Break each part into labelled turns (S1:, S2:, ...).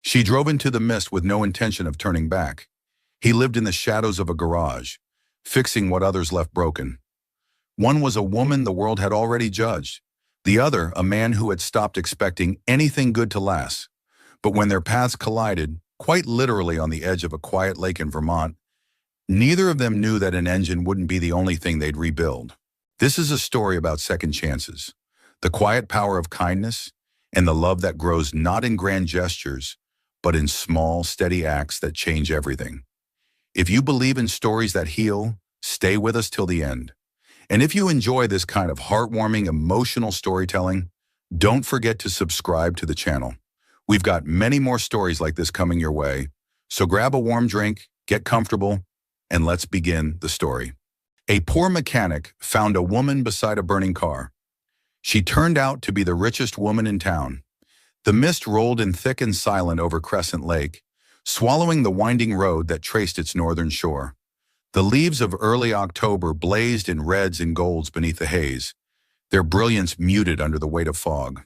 S1: She drove into the mist with no intention of turning back. He lived in the shadows of a garage, fixing what others left broken. One was a woman the world had already judged. The other, a man who had stopped expecting anything good to last. But when their paths collided, quite literally on the edge of a quiet lake in Vermont, neither of them knew that an engine wouldn't be the only thing they'd rebuild. This is a story about second chances, the quiet power of kindness, and the love that grows not in grand gestures, but in small, steady acts that change everything. If you believe in stories that heal, stay with us till the end. And if you enjoy this kind of heartwarming, emotional storytelling, don't forget to subscribe to the channel. We've got many more stories like this coming your way, so grab a warm drink, get comfortable, and let's begin the story. A poor mechanic found a woman beside a burning car. She turned out to be the richest woman in town. The mist rolled in thick and silent over Crescent Lake, swallowing the winding road that traced its northern shore. The leaves of early October blazed in reds and golds beneath the haze, their brilliance muted under the weight of fog.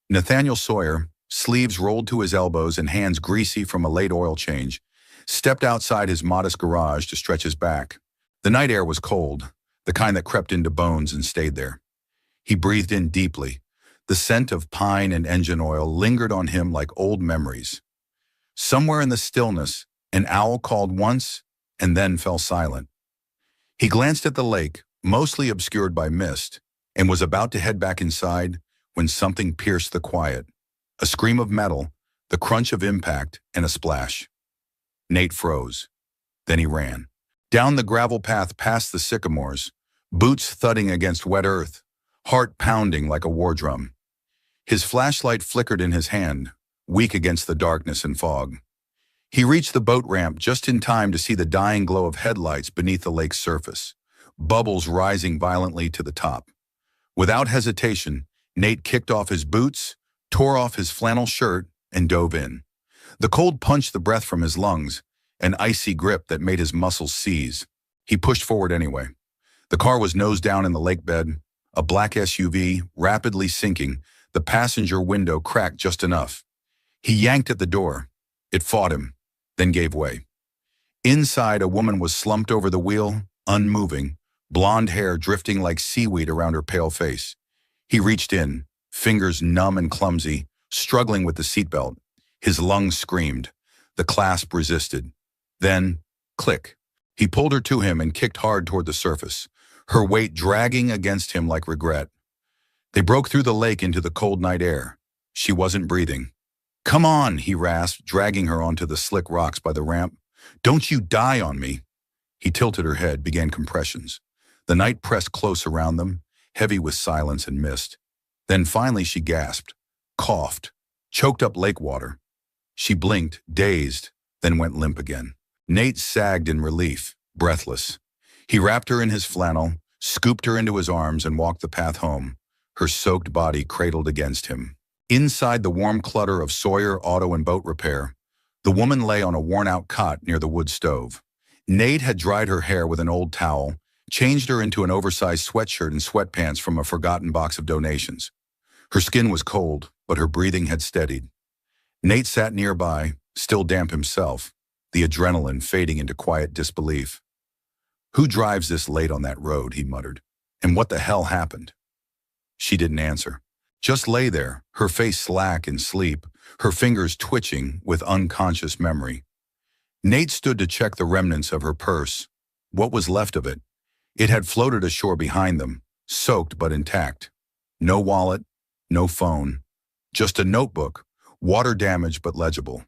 S1: Nathaniel Sawyer, sleeves rolled to his elbows and hands greasy from a late oil change, stepped outside his modest garage to stretch his back. The night air was cold, the kind that crept into bones and stayed there. He breathed in deeply. The scent of pine and engine oil lingered on him like old memories. Somewhere in the stillness, an owl called once and then fell silent. He glanced at the lake, mostly obscured by mist, and was about to head back inside when something pierced the quiet. A scream of metal, the crunch of impact, and a splash. Nate froze. Then he ran. Down the gravel path past the sycamores, boots thudding against wet earth, heart pounding like a war drum. His flashlight flickered in his hand, weak against the darkness and fog. He reached the boat ramp just in time to see the dying glow of headlights beneath the lake's surface, bubbles rising violently to the top. Without hesitation, Nate kicked off his boots, tore off his flannel shirt, and dove in. The cold punched the breath from his lungs, an icy grip that made his muscles seize. He pushed forward anyway. The car was nose down in the lake bed, a black SUV, rapidly sinking, the passenger window cracked just enough. He yanked at the door. It fought him, then gave way. Inside, a woman was slumped over the wheel, unmoving, blonde hair drifting like seaweed around her pale face. He reached in, fingers numb and clumsy, struggling with the seatbelt. His lungs screamed. The clasp resisted. Then, click. He pulled her to him and kicked hard toward the surface, her weight dragging against him like regret. They broke through the lake into the cold night air. She wasn't breathing. "Come on," he rasped, dragging her onto the slick rocks by the ramp. "Don't you die on me." He tilted her head, began compressions. The night pressed close around them, heavy with silence and mist. Then finally she gasped, coughed, choked up lake water. She blinked, dazed, then went limp again. Nate sagged in relief, breathless. He wrapped her in his flannel, scooped her into his arms, and walked the path home, her soaked body cradled against him. Inside the warm clutter of Sawyer auto and boat repair, the woman lay on a worn-out cot near the wood stove. Nate had dried her hair with an old towel, changed her into an oversized sweatshirt and sweatpants from a forgotten box of donations. Her skin was cold, but her breathing had steadied. Nate sat nearby, still damp himself, the adrenaline fading into quiet disbelief. "Who drives this late on that road?" he muttered. "And what the hell happened?" She didn't answer. Just lay there, her face slack in sleep, her fingers twitching with unconscious memory. Nate stood to check the remnants of her purse. What was left of it? It had floated ashore behind them, soaked but intact. No wallet, no phone. Just a notebook, water-damaged but legible.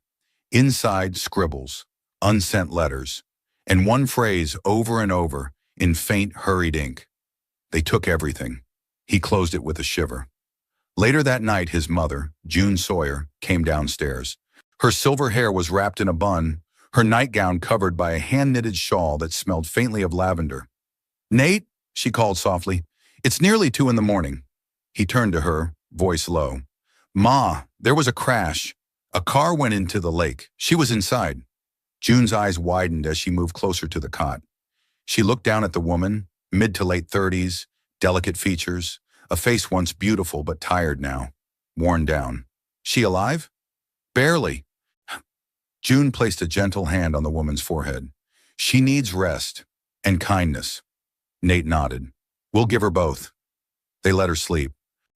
S1: Inside, scribbles, unsent letters, and one phrase over and over in faint, hurried ink. They took everything. He closed it with a shiver. Later that night, his mother, June Sawyer, came downstairs. Her silver hair was wrapped in a bun, her nightgown covered by a hand-knitted shawl that smelled faintly of lavender. "Nate," she called softly, "it's nearly 2 a.m. He turned to her, voice low. "Ma, there was a crash. A car went into the lake. She was inside." June's eyes widened as she moved closer to the cot. She looked down at the woman, mid to late 30s, delicate features, a face once beautiful but tired now, worn down. "She alive?" "Barely. June placed a gentle hand on the woman's forehead. She needs rest and kindness. Nate nodded. We'll give her both. They let her sleep.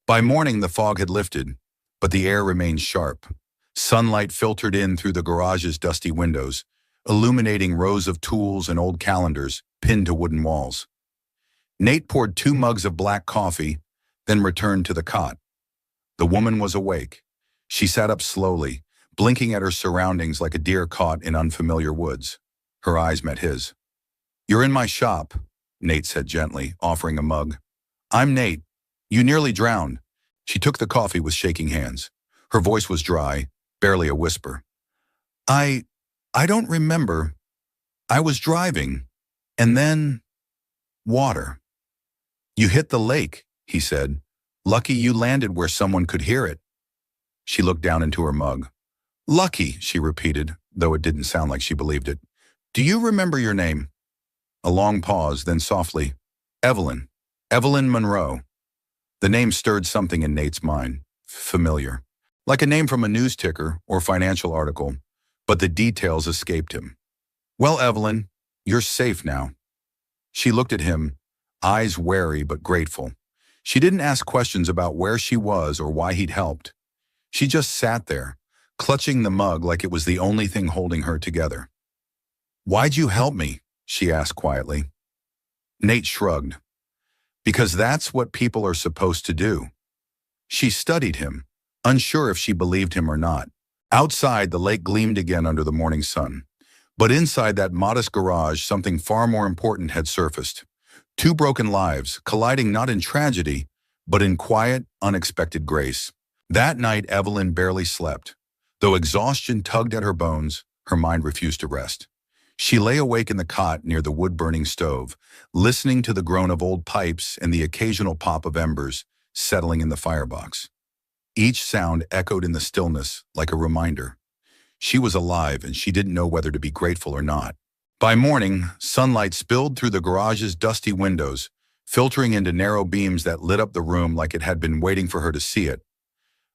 S1: By morning, the fog had lifted, but the air remained sharp. Sunlight filtered in through the garage's dusty windows, illuminating rows of tools and old calendars pinned to wooden walls. Nate poured 2 mugs of black coffee, then returned to the cot. The woman was awake. She sat up slowly, blinking at her surroundings like a deer caught in unfamiliar woods. Her eyes met his. You're in my shop, Nate said gently, offering a mug. I'm Nate. You nearly drowned. She took the coffee with shaking hands. Her voice was dry, barely a whisper. I don't remember. I was driving, and then water. You hit the lake, he said. Lucky you landed where someone could hear it. She looked down into her mug. Lucky, she repeated, though it didn't sound like she believed it. Do you remember your name? A long pause, then softly. Evelyn. Evelyn Monroe. The name stirred something in Nate's mind. Familiar. Like a name from a news ticker or financial article, but the details escaped him. Well, Evelyn, you're safe now. She looked at him, eyes wary but grateful. She didn't ask questions about where she was or why he'd helped. She just sat there, clutching the mug like it was the only thing holding her together. Why'd you help me? She asked quietly. Nate shrugged. Because that's what people are supposed to do. She studied him, unsure if she believed him or not. Outside, the lake gleamed again under the morning sun. But inside that modest garage, something far more important had surfaced. 2 broken lives, colliding not in tragedy, but in quiet, unexpected grace. That night, Evelyn barely slept. Though exhaustion tugged at her bones, her mind refused to rest. She lay awake in the cot near the wood-burning stove, listening to the groan of old pipes and the occasional pop of embers settling in the firebox. Each sound echoed in the stillness like a reminder. She was alive, and she didn't know whether to be grateful or not. By morning, sunlight spilled through the garage's dusty windows, filtering into narrow beams that lit up the room like it had been waiting for her to see it.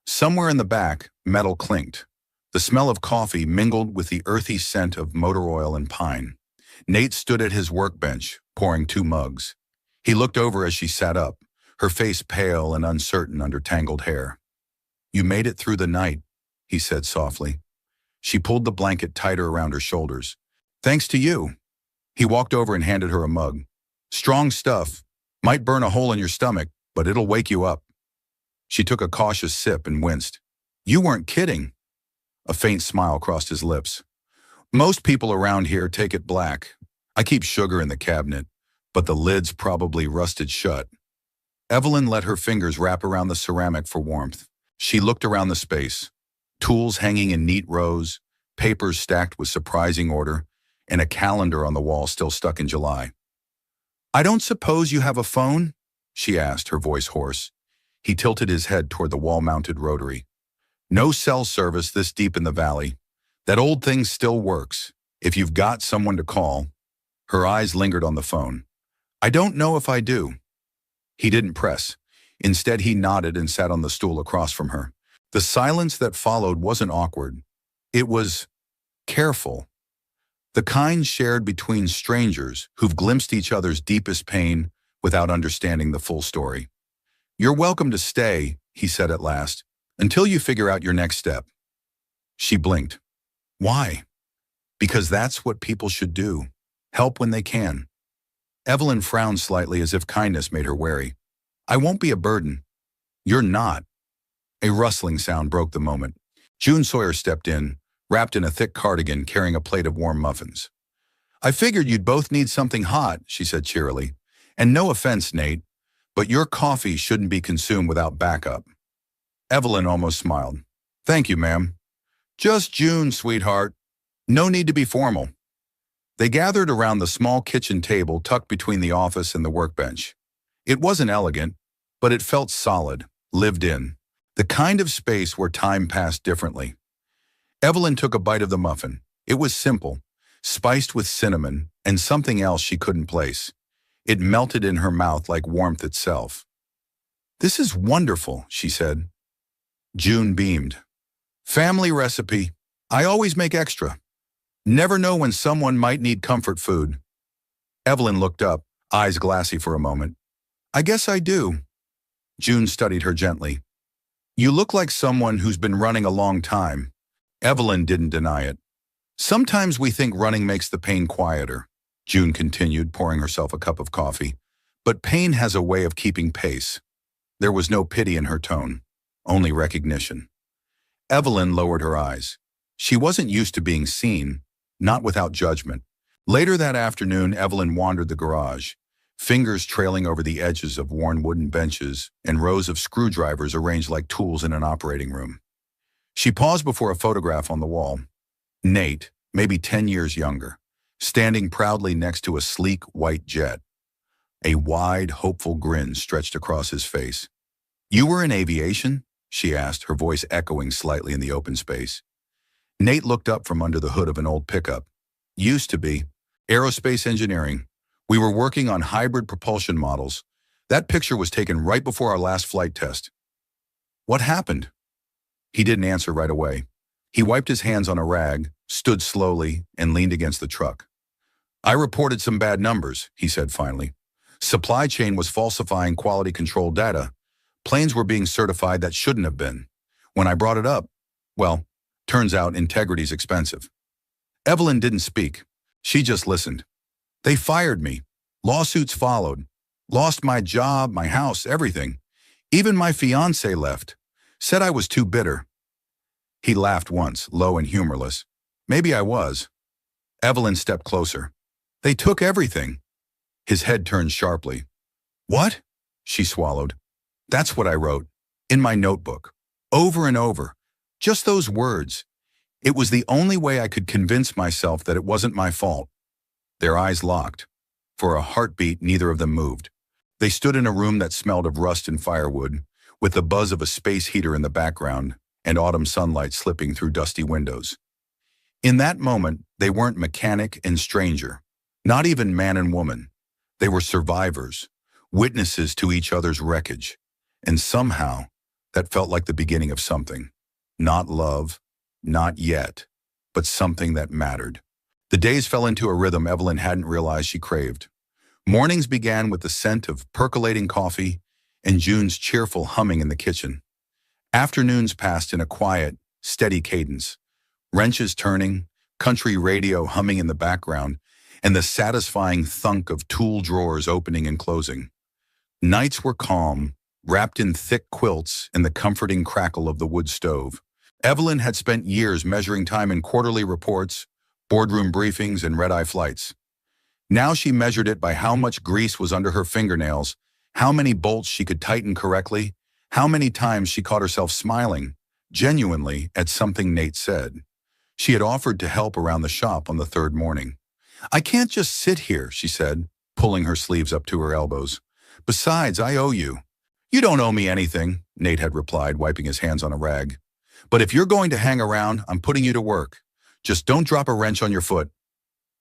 S1: Somewhere in the back, metal clinked. The smell of coffee mingled with the earthy scent of motor oil and pine. Nate stood at his workbench, pouring 2 mugs. He looked over as she sat up, her face pale and uncertain under tangled hair. You made it through the night, he said softly. She pulled the blanket tighter around her shoulders. Thanks to you. He walked over and handed her a mug. Strong stuff. Might burn a hole in your stomach, but it'll wake you up. She took a cautious sip and winced. You weren't kidding. A faint smile crossed his lips. Most people around here take it black. I keep sugar in the cabinet, but the lid's probably rusted shut. Evelyn let her fingers wrap around the ceramic for warmth. She looked around the space. Tools hanging in neat rows, papers stacked with surprising order, and a calendar on the wall still stuck in July. I don't suppose you have a phone? She asked, her voice hoarse. He tilted his head toward the wall-mounted rotary. No cell service this deep in the valley. That old thing still works, if you've got someone to call. Her eyes lingered on the phone. I don't know if I do. He didn't press. Instead, he nodded and sat on the stool across from her. The silence that followed wasn't awkward. It was careful. The kind shared between strangers who've glimpsed each other's deepest pain without understanding the full story. You're welcome to stay, he said at last, until you figure out your next step. She blinked. Why? Because that's what people should do. Help when they can. Evelyn frowned slightly as if kindness made her wary. I won't be a burden. You're not. A rustling sound broke the moment. June Sawyer stepped in, wrapped in a thick cardigan carrying a plate of warm muffins. I figured you'd both need something hot, she said cheerily. And no offense, Nate, but your coffee shouldn't be consumed without backup. Evelyn almost smiled. Thank you, ma'am. Just June, sweetheart. No need to be formal. They gathered around the small kitchen table tucked between the office and the workbench. It wasn't elegant, but it felt solid, lived in. The kind of space where time passed differently. Evelyn took a bite of the muffin. It was simple, spiced with cinnamon and something else she couldn't place. It melted in her mouth like warmth itself. This is wonderful, she said. June beamed. Family recipe. I always make extra. Never know when someone might need comfort food. Evelyn looked up, eyes glassy for a moment. I guess I do. June studied her gently. You look like someone who's been running a long time. Evelyn didn't deny it. Sometimes we think running makes the pain quieter, June continued, pouring herself a cup of coffee. But pain has a way of keeping pace. There was no pity in her tone, only recognition. Evelyn lowered her eyes. She wasn't used to being seen, not without judgment. Later that afternoon, Evelyn wandered the garage, fingers trailing over the edges of worn wooden benches and rows of screwdrivers arranged like tools in an operating room. She paused before a photograph on the wall. Nate, maybe 10 years younger, standing proudly next to a sleek white jet. A wide, hopeful grin stretched across his face. You were in aviation? She asked, her voice echoing slightly in the open space. Nate looked up from under the hood of an old pickup. Used to be. Aerospace engineering. We were working on hybrid propulsion models. That picture was taken right before our last flight test. What happened? He didn't answer right away. He wiped his hands on a rag, stood slowly, and leaned against the truck. I reported some bad numbers, he said finally. Supply chain was falsifying quality control data. Planes were being certified that shouldn't have been. When I brought it up, well, turns out integrity's expensive. Evelyn didn't speak. She just listened. They fired me. Lawsuits followed. Lost my job, my house, everything. Even my fiancé left. Said I was too bitter. He laughed once, low and humorless. Maybe I was. Evelyn stepped closer. They took everything. His head turned sharply. What? She swallowed. That's what I wrote. In my notebook. Over and over. Just those words. It was the only way I could convince myself that it wasn't my fault. Their eyes locked. For a heartbeat, neither of them moved. They stood in a room that smelled of rust and firewood, with the buzz of a space heater in the background and autumn sunlight slipping through dusty windows. In that moment, they weren't mechanic and stranger, not even man and woman. They were survivors, witnesses to each other's wreckage. And somehow, that felt like the beginning of something. Not love, not yet, but something that mattered. The days fell into a rhythm Evelyn hadn't realized she craved. Mornings began with the scent of percolating coffee and June's cheerful humming in the kitchen. Afternoons passed in a quiet, steady cadence. Wrenches turning, country radio humming in the background, and the satisfying thunk of tool drawers opening and closing. Nights were calm, wrapped in thick quilts and the comforting crackle of the wood stove. Evelyn had spent years measuring time in quarterly reports, boardroom briefings, and red-eye flights. Now she measured it by how much grease was under her fingernails, how many bolts she could tighten correctly, how many times she caught herself smiling, genuinely, at something Nate said. She had offered to help around the shop on the third morning. I can't just sit here, she said, pulling her sleeves up to her elbows. Besides, I owe you. You don't owe me anything, Nate had replied, wiping his hands on a rag. But if you're going to hang around, I'm putting you to work. Just don't drop a wrench on your foot.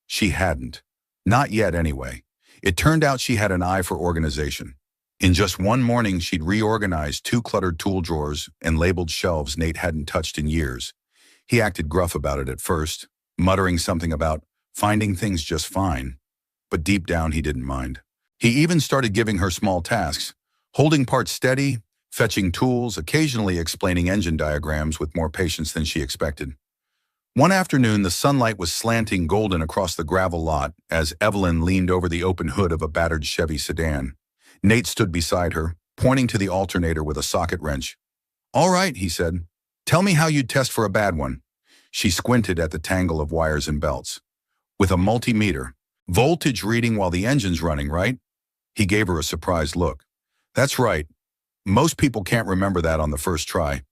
S1: She hadn't. Not yet, anyway. It turned out she had an eye for organization. In just one morning, she'd reorganized 2 cluttered tool drawers and labeled shelves Nate hadn't touched in years. He acted gruff about it at first, muttering something about finding things just fine. But deep down, he didn't mind. He even started giving her small tasks, holding parts steady, fetching tools, occasionally explaining engine diagrams with more patience than she expected. One afternoon, the sunlight was slanting golden across the gravel lot as Evelyn leaned over the open hood of a battered Chevy sedan. Nate stood beside her, pointing to the alternator with a socket wrench. All right, he said. Tell me how you'd test for a bad one. She squinted at the tangle of wires and belts. With a multimeter. Voltage reading while the engine's running, right? He gave her a surprised look. That's right. Most people can't remember that on the first try.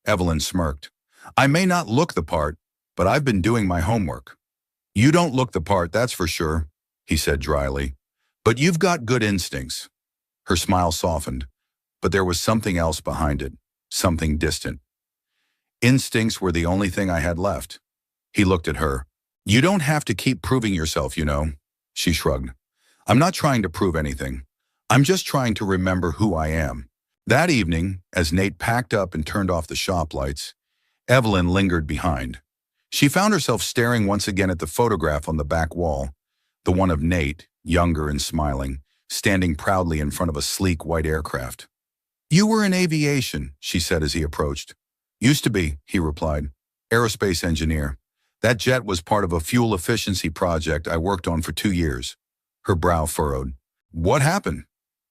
S1: Evelyn smirked. I may not look the part, but I've been doing my homework. You don't look the part, that's for sure, he said dryly. But you've got good instincts. Her smile softened, but there was something else behind it, something distant. Instincts were the only thing I had left. He looked at her. You don't have to keep proving yourself, you know. She shrugged. I'm not trying to prove anything. I'm just trying to remember who I am. That evening, as Nate packed up and turned off the shop lights, Evelyn lingered behind. She found herself staring once again at the photograph on the back wall, the one of Nate, younger and smiling, standing proudly in front of a sleek white aircraft. "You were in aviation," she said as he approached. "Used to be," he replied. "Aerospace engineer. That jet was part of a fuel efficiency project I worked on for 2 years." Her brow furrowed. "What happened?"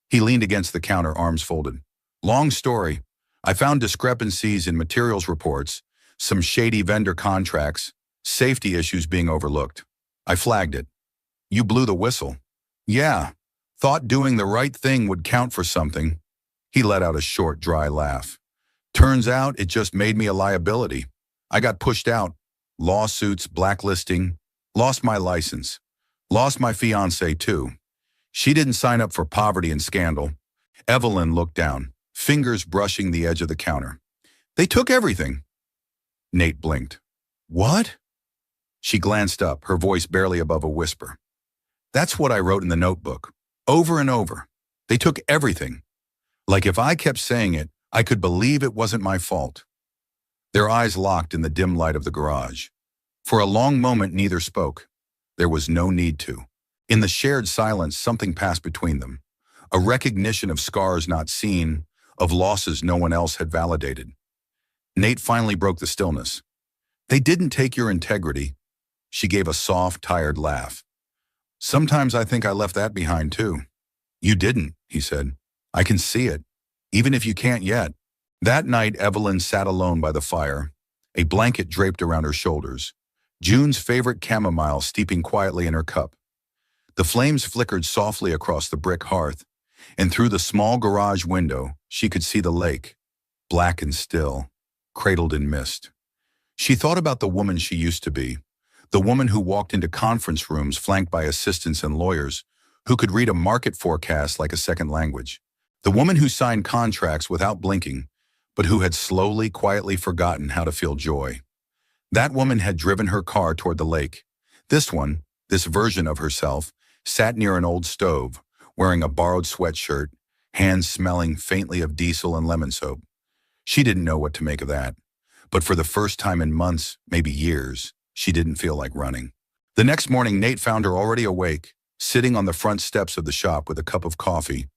S1: He leaned against the counter, arms folded. "Long story. I found discrepancies in materials reports, some shady vendor contracts, safety issues being overlooked. I flagged it." "You blew the whistle." "Yeah. Thought doing the right thing would count for something." He let out a short, dry laugh. "Turns out it just made me a liability. I got pushed out. Lawsuits, blacklisting, lost my license. Lost my fiancée too. She didn't sign up for poverty and scandal." Evelyn looked down, fingers brushing the edge of the counter. "They took everything." Nate blinked. "What?" She glanced up, her voice barely above a whisper. "That's what I wrote in the notebook. Over and over. They took everything. Like if I kept saying it, I could believe it wasn't my fault." Their eyes locked in the dim light of the garage. For a long moment, neither spoke. There was no need to. In the shared silence, something passed between them. A recognition of scars not seen, of losses no one else had validated. Nate finally broke the stillness. "They didn't take your integrity." She gave a soft, tired laugh. "Sometimes I think I left that behind too." "You didn't," he said. "I can see it, even if you can't yet." That night, Evelyn sat alone by the fire, a blanket draped around her shoulders, June's favorite chamomile steeping quietly in her cup. The flames flickered softly across the brick hearth, and through the small garage window, she could see the lake, black and still, cradled in mist. She thought about the woman she used to be, the woman who walked into conference rooms flanked by assistants and lawyers, who could read a market forecast like a second language. The woman who signed contracts without blinking, but who had slowly, quietly forgotten how to feel joy. That woman had driven her car toward the lake. This one, this version of herself, sat near an old stove, wearing a borrowed sweatshirt, hands smelling faintly of diesel and lemon soap. She didn't know what to make of that. But for the first time in months, maybe years, she didn't feel like running. The next morning, Nate found her already awake, sitting on the front steps of the shop with a cup of coffee,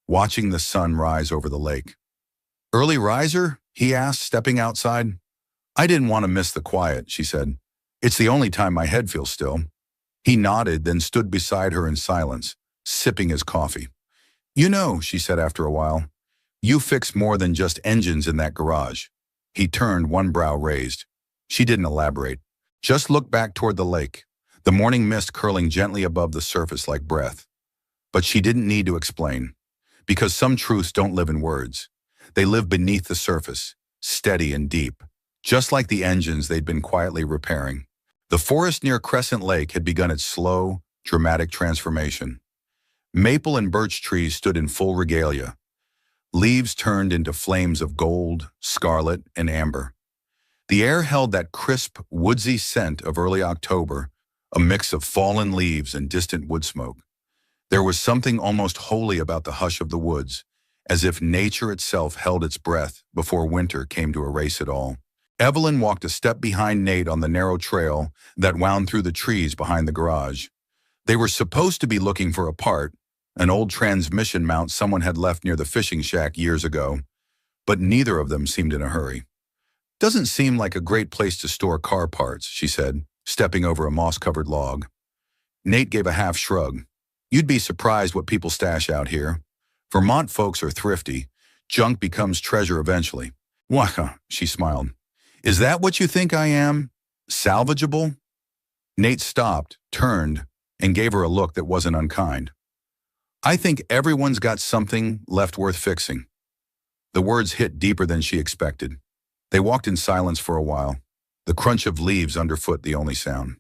S1: watching the sun rise over the lake. "Early riser?" he asked, stepping outside. "I didn't want to miss the quiet," she said. "It's the only time my head feels still." He nodded, then stood beside her in silence, sipping his coffee. "You know," she said after a while, "you fix more than just engines in that garage." He turned, one brow raised. She didn't elaborate, just looked back toward the lake, the morning mist curling gently above the surface like breath. But she didn't need to explain, because some truths don't live in words. They live beneath the surface, steady and deep, just like the engines they'd been quietly repairing. The forest near Crescent Lake had begun its slow, dramatic transformation. Maple and birch trees stood in full regalia. Leaves turned into flames of gold, scarlet, and amber. The air held that crisp, woodsy scent of early October, a mix of fallen leaves and distant wood smoke. There was something almost holy about the hush of the woods, as if nature itself held its breath before winter came to erase it all. Evelyn walked a step behind Nate on the narrow trail that wound through the trees behind the garage. They were supposed to be looking for a part, an old transmission mount someone had left near the fishing shack years ago, but neither of them seemed in a hurry. "Doesn't seem like a great place to store car parts," she said, stepping over a moss-covered log. Nate gave a half shrug. "You'd be surprised what people stash out here. Vermont folks are thrifty. Junk becomes treasure eventually." "Wah," she smiled. "Is that what you think I am? Salvageable?" Nate stopped, turned, and gave her a look that wasn't unkind. "I think everyone's got something left worth fixing." The words hit deeper than she expected. They walked in silence for a while, the crunch of leaves underfoot the only sound.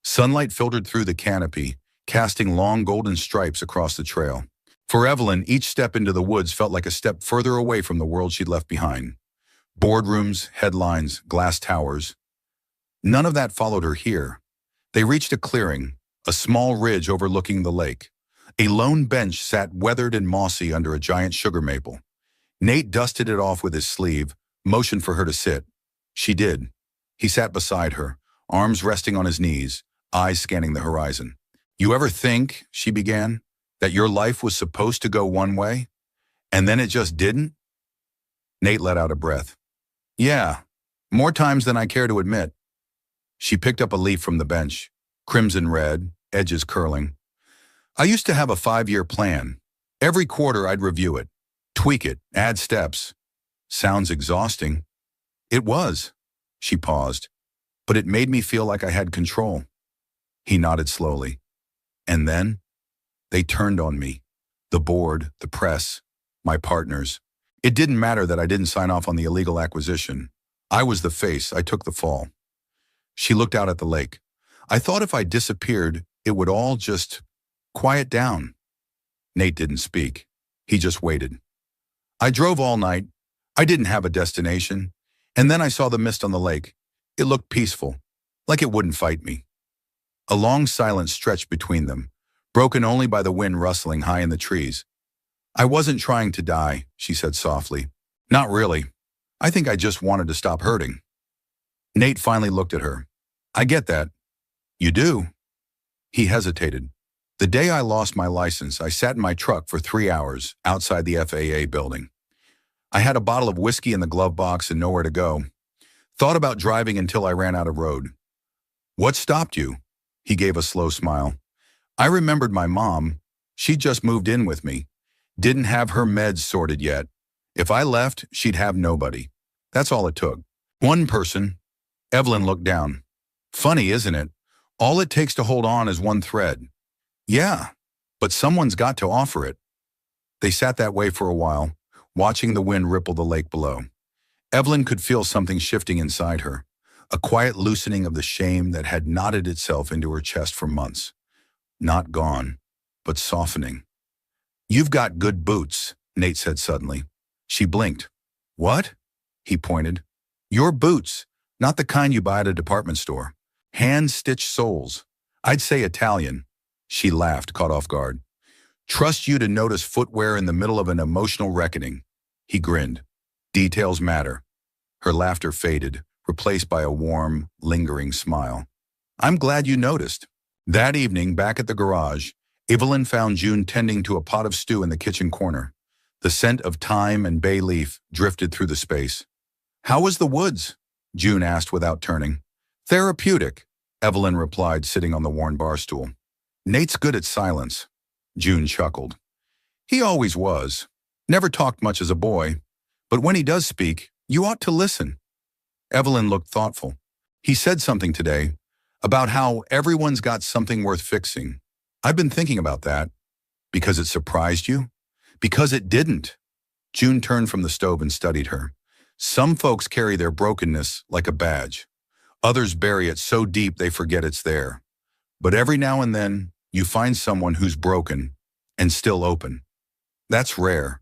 S1: Sunlight filtered through the canopy, casting long golden stripes across the trail. For Evelyn, each step into the woods felt like a step further away from the world she'd left behind. Boardrooms, headlines, glass towers. None of that followed her here. They reached a clearing, a small ridge overlooking the lake. A lone bench sat weathered and mossy under a giant sugar maple. Nate dusted it off with his sleeve, motioned for her to sit. She did. He sat beside her, arms resting on his knees, eyes scanning the horizon. "You ever think," she began, "that your life was supposed to go one way, and then it just didn't?" Nate let out a breath. "Yeah, more times than I care to admit." She picked up a leaf from the bench, crimson red, edges curling. "I used to have a 5-year plan. Every quarter I'd review it, tweak it, add steps. Sounds exhausting." "It was." She paused. "But it made me feel like I had control." He nodded slowly. "And then? They turned on me. The board, the press, my partners. It didn't matter that I didn't sign off on the illegal acquisition. I was the face. I took the fall." She looked out at the lake. "I thought if I disappeared, it would all just quiet down." Nate didn't speak. He just waited. "I drove all night. I didn't have a destination. And then I saw the mist on the lake. It looked peaceful, like it wouldn't fight me." A long silence stretched between them, broken only by the wind rustling high in the trees. "I wasn't trying to die," she said softly. "Not really. I think I just wanted to stop hurting." Nate finally looked at her. "I get that." "You do?" He hesitated. "The day I lost my license, I sat in my truck for 3 hours outside the FAA building. I had a bottle of whiskey in the glove box and nowhere to go. Thought about driving until I ran out of road." "What stopped you?" He gave a slow smile. "I remembered my mom. She just moved in with me. Didn't have her meds sorted yet. If I left, she'd have nobody. That's all it took. One person." Evelyn looked down. "Funny, isn't it? All it takes to hold on is one thread." "Yeah, but someone's got to offer it." They sat that way for a while, watching the wind ripple the lake below. Evelyn could feel something shifting inside her, a quiet loosening of the shame that had knotted itself into her chest for months. Not gone, but softening. "You've got good boots," Nate said suddenly. She blinked. "What?" He pointed. "Your boots, not the kind you buy at a department store. Hand-stitched soles. I'd say Italian." She laughed, caught off guard. "Trust you to notice footwear in the middle of an emotional reckoning." He grinned. "Details matter." Her laughter faded, replaced by a warm, lingering smile. "I'm glad you noticed." That evening, back at the garage, Evelyn found June tending to a pot of stew in the kitchen corner. The scent of thyme and bay leaf drifted through the space. "How was the woods?" June asked without turning. "Therapeutic," Evelyn replied, sitting on the worn bar stool. "Nate's good at silence." June chuckled. "He always was. Never talked much as a boy. But when he does speak, you ought to listen." Evelyn looked thoughtful. "He said something today about how everyone's got something worth fixing. I've been thinking about that." "Because it surprised you?" "Because it didn't." June turned from the stove and studied her. "Some folks carry their brokenness like a badge. Others bury it so deep they forget it's there. But every now and then, you find someone who's broken and still open. That's rare."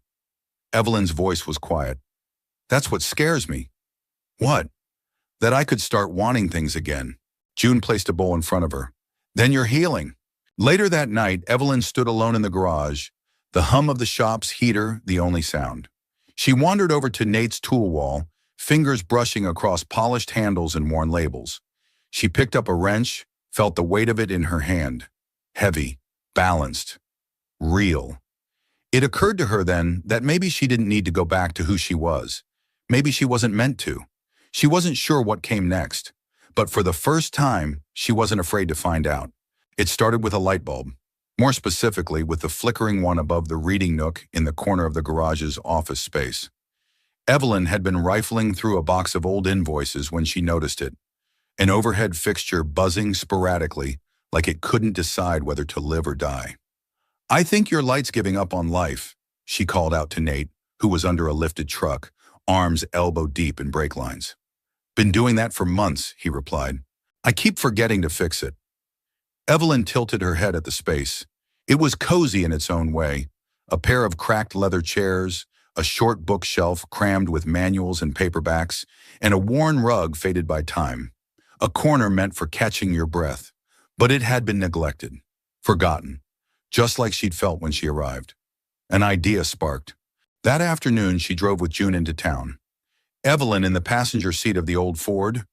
S1: Evelyn's voice was quiet. "That's what scares me." "What?" "That I could start wanting things again." June placed a bowl in front of her. "Then you're healing." Later that night, Evelyn stood alone in the garage, the hum of the shop's heater the only sound. She wandered over to Nate's tool wall, fingers brushing across polished handles and worn labels. She picked up a wrench, felt the weight of it in her hand. Heavy, balanced, real. It occurred to her then that maybe she didn't need to go back to who she was. Maybe she wasn't meant to. She wasn't sure what came next. But for the first time, she wasn't afraid to find out. It started with a light bulb. More specifically, with the flickering one above the reading nook in the corner of the garage's office space. Evelyn had been rifling through a box of old invoices when she noticed it, an overhead fixture buzzing sporadically like it couldn't decide whether to live or die. "I think your light's giving up on life," she called out to Nate, who was under a lifted truck, arms elbow deep in brake lines. "Been doing that for months," he replied. "I keep forgetting to fix it." Evelyn tilted her head at the space. It was cozy in its own way. A pair of cracked leather chairs, a short bookshelf crammed with manuals and paperbacks, and a worn rug faded by time. A corner meant for catching your breath. But it had been neglected, forgotten, just like she'd felt when she arrived. An idea sparked. That afternoon, she drove with June into town. Evelyn in the passenger seat of the old Ford,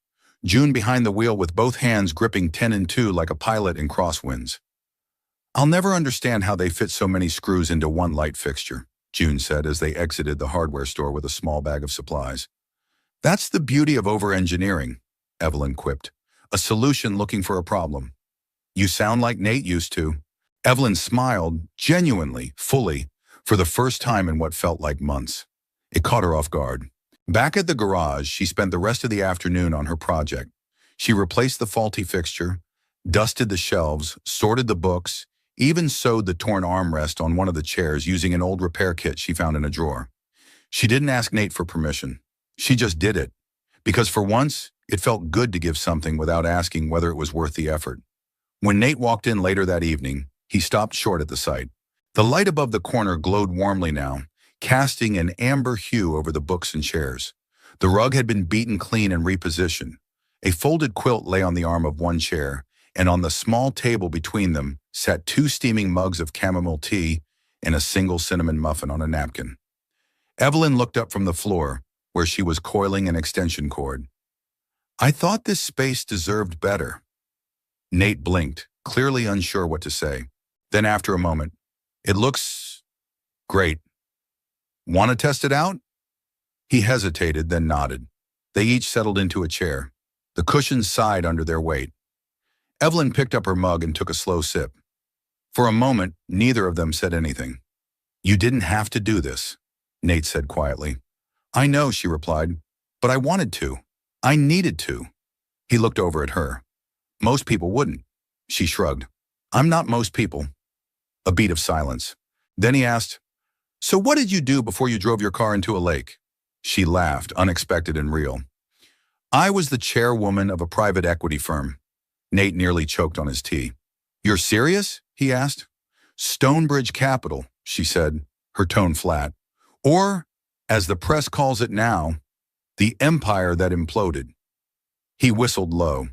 S1: June behind the wheel with both hands gripping 10 and 2 like a pilot in crosswinds. "I'll never understand how they fit so many screws into one light fixture," June said as they exited the hardware store with a small bag of supplies. "That's the beauty of over-engineering," Evelyn quipped. "A solution looking for a problem." "You sound like Nate used to." Evelyn smiled, genuinely, fully, for the first time in what felt like months. It caught her off guard. Back at the garage, she spent the rest of the afternoon on her project. She replaced the faulty fixture, dusted the shelves, sorted the books, even sewed the torn armrest on one of the chairs using an old repair kit she found in a drawer. She didn't ask Nate for permission. She just did it. Because for once, it felt good to give something without asking whether it was worth the effort. When Nate walked in later that evening, he stopped short at the sight. The light above the corner glowed warmly now, casting an amber hue over the books and chairs. The rug had been beaten clean and repositioned. A folded quilt lay on the arm of one chair, and on the small table between them sat 2 steaming mugs of chamomile tea and a single cinnamon muffin on a napkin. Evelyn looked up from the floor, where she was coiling an extension cord. "I thought this space deserved better." Nate blinked, clearly unsure what to say. Then after a moment, "It looks great. Want to test it out?" He hesitated, then nodded. They each settled into a chair. The cushions sighed under their weight. Evelyn picked up her mug and took a slow sip. For a moment, neither of them said anything. "You didn't have to do this," Nate said quietly. "I know," she replied, "but I wanted to. I needed to." He looked over at her. "Most people wouldn't." She shrugged. "I'm not most people." A beat of silence. Then he asked, "So what did you do before you drove your car into a lake?" She laughed, unexpected and real. "I was the chairwoman of a private equity firm." Nate nearly choked on his tea. "You're serious?" he asked. "Stonebridge Capital," she said, her tone flat. "Or, as the press calls it now, the empire that imploded." He whistled low.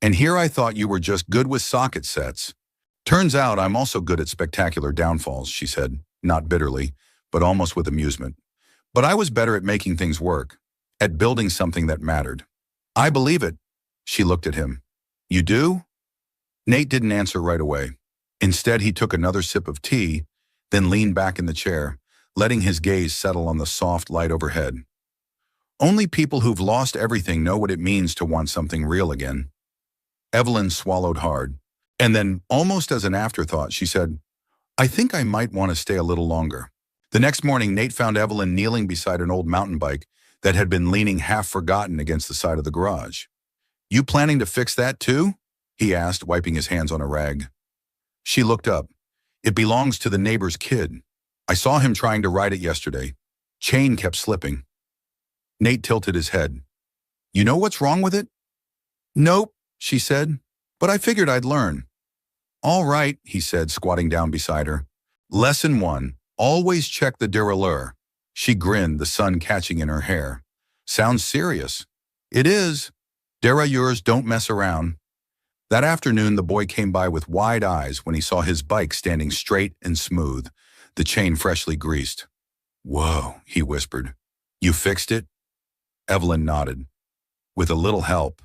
S1: "And here I thought you were just good with socket sets. Turns out I'm also good at spectacular downfalls," she said, not bitterly, but almost with amusement. "But I was better at making things work, at building something that mattered." "I believe it." She looked at him. "You do?" Nate didn't answer right away. Instead, he took another sip of tea, then leaned back in the chair, letting his gaze settle on the soft light overhead. "Only people who've lost everything know what it means to want something real again." Evelyn swallowed hard, and then, almost as an afterthought, she said, "I think I might want to stay a little longer." The next morning, Nate found Evelyn kneeling beside an old mountain bike that had been leaning half-forgotten against the side of the garage. "You planning to fix that too?" he asked, wiping his hands on a rag. She looked up. "It belongs to the neighbor's kid. I saw him trying to ride it yesterday. Chain kept slipping." Nate tilted his head. "You know what's wrong with it?" "Nope," she said, "but I figured I'd learn." "All right," he said, squatting down beside her. "Lesson 1, always check the derailleur." She grinned, the sun catching in her hair. "Sounds serious." "It is. Derailleurs don't mess around." That afternoon, the boy came by with wide eyes when he saw his bike standing straight and smooth, the chain freshly greased. "Whoa," he whispered. "You fixed it?" Evelyn nodded. "With a little help."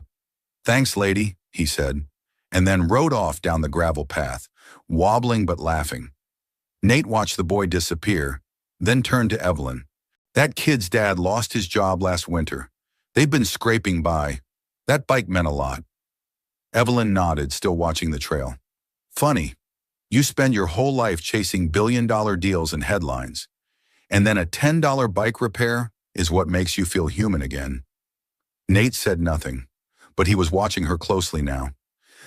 S1: "Thanks, lady," he said, and then rode off down the gravel path, wobbling but laughing. Nate watched the boy disappear, then turned to Evelyn. "That kid's dad lost his job last winter. They've been scraping by. That bike meant a lot." Evelyn nodded, still watching the trail. "Funny. You spend your whole life chasing billion-dollar deals and headlines, and then a $10 bike repair is what makes you feel human again." Nate said nothing, but he was watching her closely now.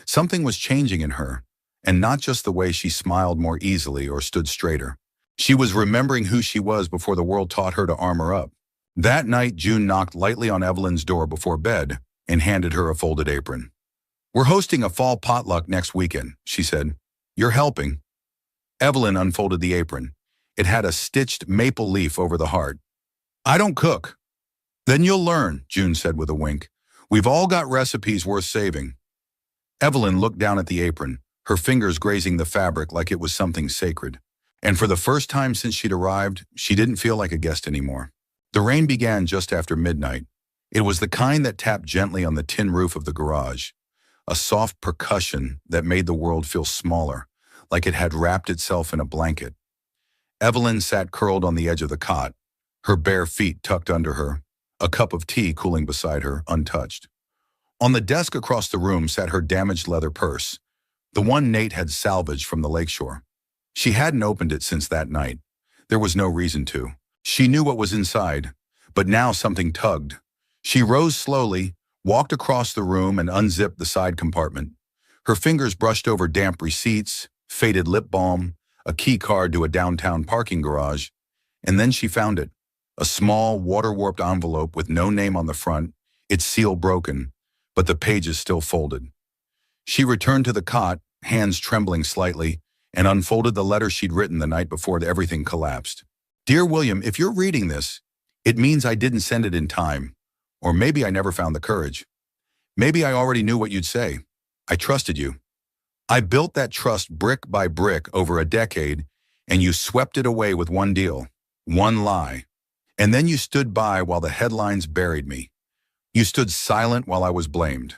S1: Something was changing in her, and not just the way she smiled more easily or stood straighter. She was remembering who she was before the world taught her to armor up. That night, June knocked lightly on Evelyn's door before bed and handed her a folded apron. "We're hosting a fall potluck next weekend," she said. "You're helping." Evelyn unfolded the apron. It had a stitched maple leaf over the heart. "I don't cook." "Then you'll learn," June said with a wink. "We've all got recipes worth saving." Evelyn looked down at the apron, her fingers grazing the fabric like it was something sacred. And for the first time since she'd arrived, she didn't feel like a guest anymore. The rain began just after midnight. It was the kind that tapped gently on the tin roof of the garage, a soft percussion that made the world feel smaller, like it had wrapped itself in a blanket. Evelyn sat curled on the edge of the cot, her bare feet tucked under her, a cup of tea cooling beside her, untouched. On the desk across the room sat her damaged leather purse, the one Nate had salvaged from the lakeshore. She hadn't opened it since that night. There was no reason to. She knew what was inside, but now something tugged. She rose slowly, walked across the room and unzipped the side compartment. Her fingers brushed over damp receipts, faded lip balm, a key card to a downtown parking garage, and then she found it. A small, water-warped envelope with no name on the front, its seal broken, but the pages still folded. She returned to the cot, hands trembling slightly, and unfolded the letter she'd written the night before everything collapsed. "Dear William, if you're reading this, it means I didn't send it in time. Or maybe I never found the courage. Maybe I already knew what you'd say. I trusted you. I built that trust brick by brick over a decade, and you swept it away with one deal, one lie. And then you stood by while the headlines buried me. You stood silent while I was blamed.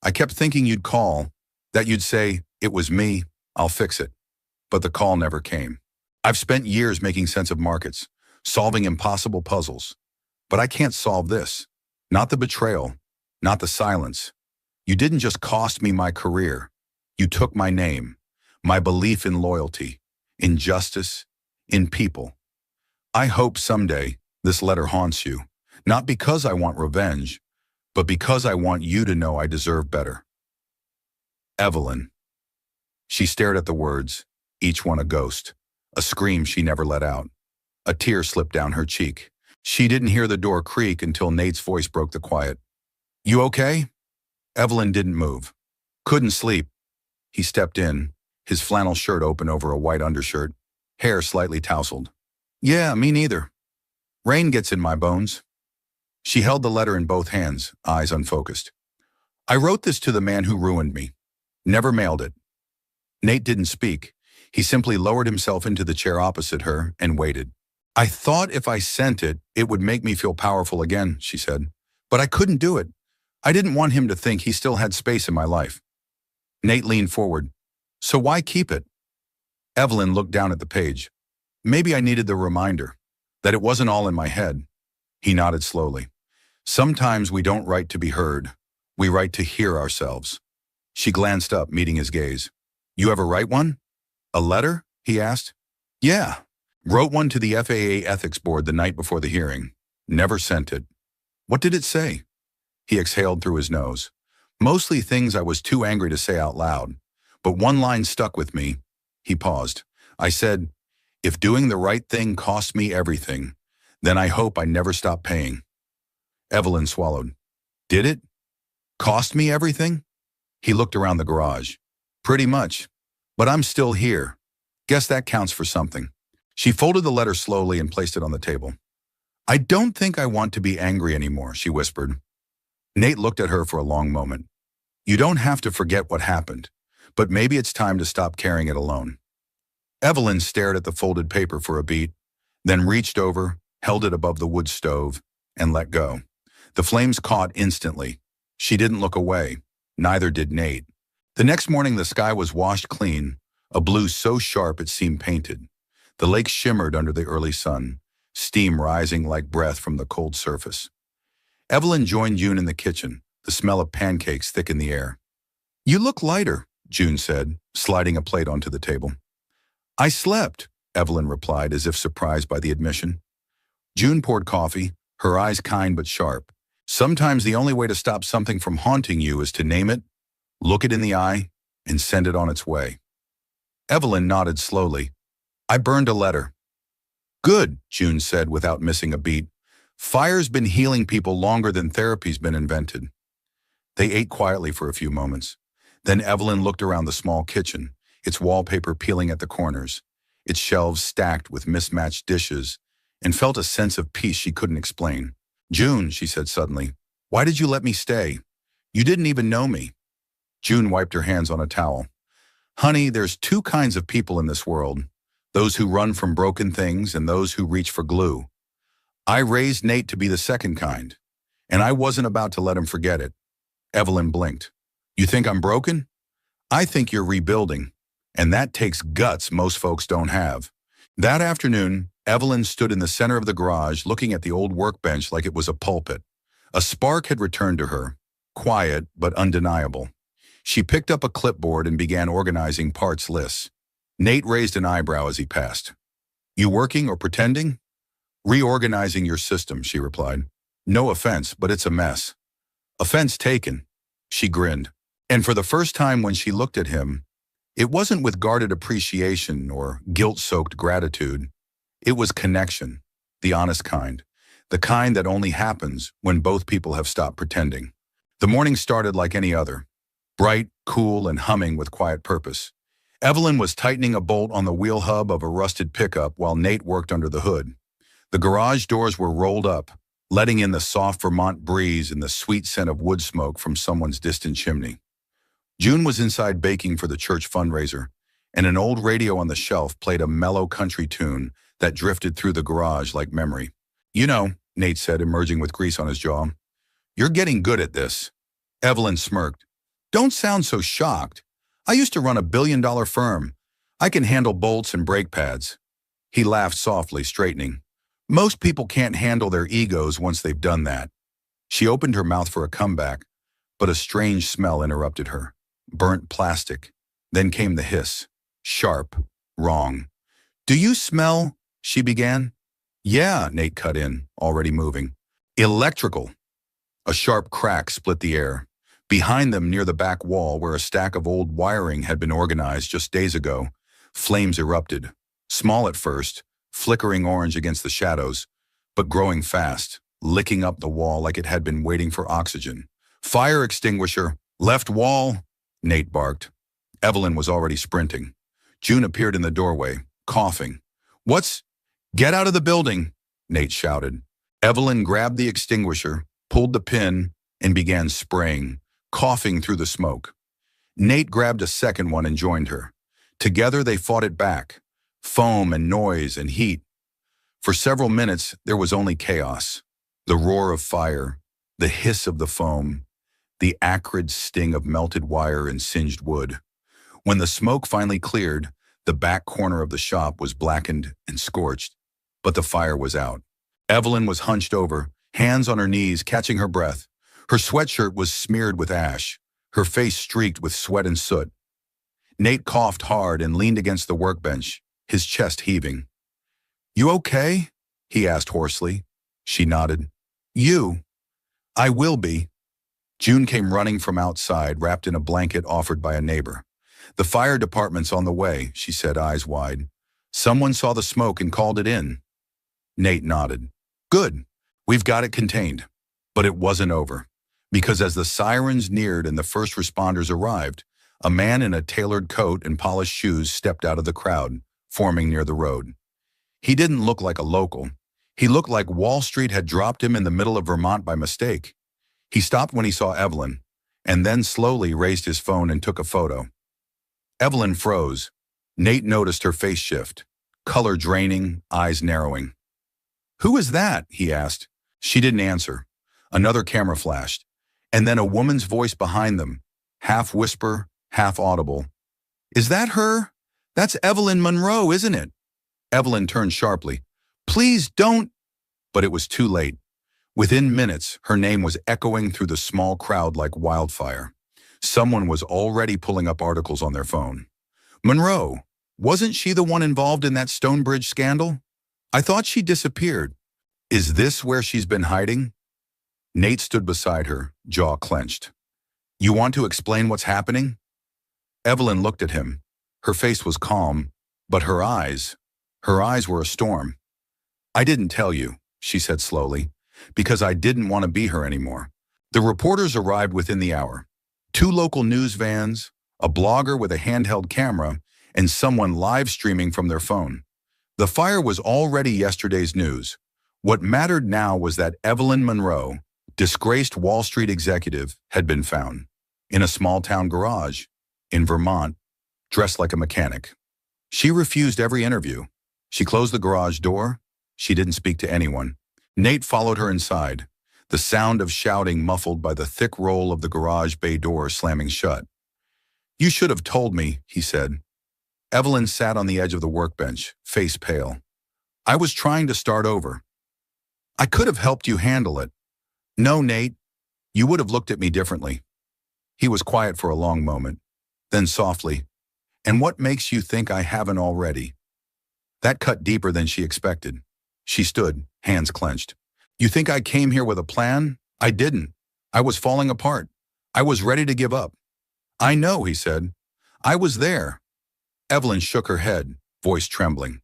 S1: I kept thinking you'd call, that you'd say, 'It was me, I'll fix it.' But the call never came. I've spent years making sense of markets, solving impossible puzzles. But I can't solve this. Not the betrayal, not the silence. You didn't just cost me my career. You took my name, my belief in loyalty, in justice, in people. I hope someday this letter haunts you, not because I want revenge, but because I want you to know I deserve better. Evelyn." She stared at the words, each one a ghost, a scream she never let out. A tear slipped down her cheek. She didn't hear the door creak until Nate's voice broke the quiet. "You okay?" Evelyn didn't move. "Couldn't sleep." He stepped in, his flannel shirt open over a white undershirt, hair slightly tousled. "Yeah, me neither. Rain gets in my bones." She held the letter in both hands, eyes unfocused. "I wrote this to the man who ruined me. Never mailed it." Nate didn't speak. He simply lowered himself into the chair opposite her and waited. "I thought if I sent it, it would make me feel powerful again," she said. "But I couldn't do it. I didn't want him to think he still had space in my life." Nate leaned forward. "So why keep it?" Evelyn looked down at the page. "Maybe I needed the reminder, that it wasn't all in my head." He nodded slowly. "Sometimes we don't write to be heard. We write to hear ourselves." She glanced up, meeting his gaze. "You ever write one? A letter?" he asked. "Yeah. Wrote one to the FAA Ethics Board the night before the hearing. Never sent it." "What did it say?" He exhaled through his nose. "Mostly things I was too angry to say out loud. But one line stuck with me." He paused. "I said, 'If doing the right thing costs me everything, then I hope I never stop paying.'" Evelyn swallowed. "Did it? Cost me everything?" He looked around the garage. "Pretty much. But I'm still here. Guess that counts for something." She folded the letter slowly and placed it on the table. "I don't think I want to be angry anymore," she whispered. Nate looked at her for a long moment. "You don't have to forget what happened, but maybe it's time to stop carrying it alone." Evelyn stared at the folded paper for a beat, then reached over, held it above the wood stove, and let go. The flames caught instantly. She didn't look away. Neither did Nate. The next morning the sky was washed clean, a blue so sharp it seemed painted. The lake shimmered under the early sun, steam rising like breath from the cold surface. Evelyn joined June in the kitchen, the smell of pancakes thick in the air. "You look lighter," June said, sliding a plate onto the table. "I slept," Evelyn replied, as if surprised by the admission. June poured coffee, her eyes kind but sharp. "Sometimes the only way to stop something from haunting you is to name it, look it in the eye, and send it on its way." Evelyn nodded slowly. "I burned a letter." "Good," June said without missing a beat. "Fire's been healing people longer than therapy's been invented." They ate quietly for a few moments. Then Evelyn looked around the small kitchen, its wallpaper peeling at the corners, its shelves stacked with mismatched dishes, and felt a sense of peace she couldn't explain. "June," she said suddenly, "why did you let me stay? You didn't even know me." June wiped her hands on a towel. "Honey, there's two kinds of people in this world, those who run from broken things and those who reach for glue. I raised Nate to be the second kind, and I wasn't about to let him forget it. Evelyn blinked. You think I'm broken? I think you're rebuilding, and that takes guts most folks don't have. That afternoon, Evelyn stood in the center of the garage looking at the old workbench like it was a pulpit. A spark had returned to her, quiet but undeniable. She picked up a clipboard and began organizing parts lists. Nate raised an eyebrow as he passed. You working or pretending? Reorganizing your system, she replied. No offense, but it's a mess. Offense taken. She grinned. And for the first time when she looked at him, it wasn't with guarded appreciation or guilt-soaked gratitude. It was connection, the honest kind, the kind that only happens when both people have stopped pretending. The morning started like any other, bright, cool, and humming with quiet purpose. Evelyn was tightening a bolt on the wheel hub of a rusted pickup while Nate worked under the hood. The garage doors were rolled up, letting in the soft Vermont breeze and the sweet scent of wood smoke from someone's distant chimney. June was inside baking for the church fundraiser, and an old radio on the shelf played a mellow country tune that drifted through the garage like memory. You know, Nate said, emerging with grease on his jaw, you're getting good at this. Evelyn smirked. Don't sound so shocked. I used to run a billion-dollar firm. I can handle bolts and brake pads. He laughed softly, straightening. Most people can't handle their egos once they've done that. She opened her mouth for a comeback, but a strange smell interrupted her. Burnt plastic. Then came the hiss. Sharp. Wrong. Do you smell? She began. Yeah, Nate cut in, already moving. Electrical. A sharp crack split the air. Behind them, near the back wall, where a stack of old wiring had been organized just days ago, flames erupted. Small at first, flickering orange against the shadows, but growing fast, licking up the wall like it had been waiting for oxygen. Fire extinguisher. Left wall, Nate barked. Evelyn was already sprinting. June appeared in the doorway, coughing. What's? Get out of the building, Nate shouted. Evelyn grabbed the extinguisher, pulled the pin, and began spraying, coughing through the smoke. Nate grabbed a second one and joined her. Together they fought it back, foam and noise and heat. For several minutes, there was only chaos. The roar of fire, the hiss of the foam, the acrid sting of melted wire and singed wood. When the smoke finally cleared, the back corner of the shop was blackened and scorched, but the fire was out. Evelyn was hunched over, hands on her knees, catching her breath. Her sweatshirt was smeared with ash, her face streaked with sweat and soot. Nate coughed hard and leaned against the workbench, his chest heaving. You okay? He asked hoarsely. She nodded. You? I will be. June came running from outside, wrapped in a blanket offered by a neighbor. The fire department's on the way, she said, eyes wide. Someone saw the smoke and called it in. Nate nodded. Good. We've got it contained. But it wasn't over. Because as the sirens neared and the first responders arrived, a man in a tailored coat and polished shoes stepped out of the crowd, forming near the road. He didn't look like a local. He looked like Wall Street had dropped him in the middle of Vermont by mistake. He stopped when he saw Evelyn, and then slowly raised his phone and took a photo. Evelyn froze. Nate noticed her face shift, color draining, eyes narrowing. Who is that? He asked. She didn't answer. Another camera flashed, and then a woman's voice behind them, half whisper, half audible. Is that her? That's Evelyn Monroe, isn't it? Evelyn turned sharply. Please don't. But it was too late. Within minutes, her name was echoing through the small crowd like wildfire. Someone was already pulling up articles on their phone. Monroe, wasn't she the one involved in that Stonebridge scandal? I thought she disappeared. Is this where she's been hiding? Nate stood beside her, jaw clenched. You want to explain what's happening? Evelyn looked at him. Her face was calm, but her eyes were a storm. I didn't tell you, she said slowly, because I didn't want to be her anymore. The reporters arrived within the hour. 2 local news vans, a blogger with a handheld camera, and someone live streaming from their phone. The fire was already yesterday's news. What mattered now was that Evelyn Monroe, disgraced Wall Street executive, had been found in a small-town garage in Vermont, dressed like a mechanic. She refused every interview. She closed the garage door. She didn't speak to anyone. Nate followed her inside. the sound of shouting muffled by the thick roll of the garage bay door slamming shut. "You should have told me," he said. Evelyn sat on the edge of the workbench, face pale. "I was trying to start over. I could have helped you handle it." "No, Nate. You would have looked at me differently." He was quiet for a long moment. Then softly, "And what makes you think I haven't already?" That cut deeper than she expected. She stood, hands clenched. "You think I came here with a plan? I didn't. I was falling apart. I was ready to give up." "I know," he said. "I was there." Evelyn shook her head, voice trembling.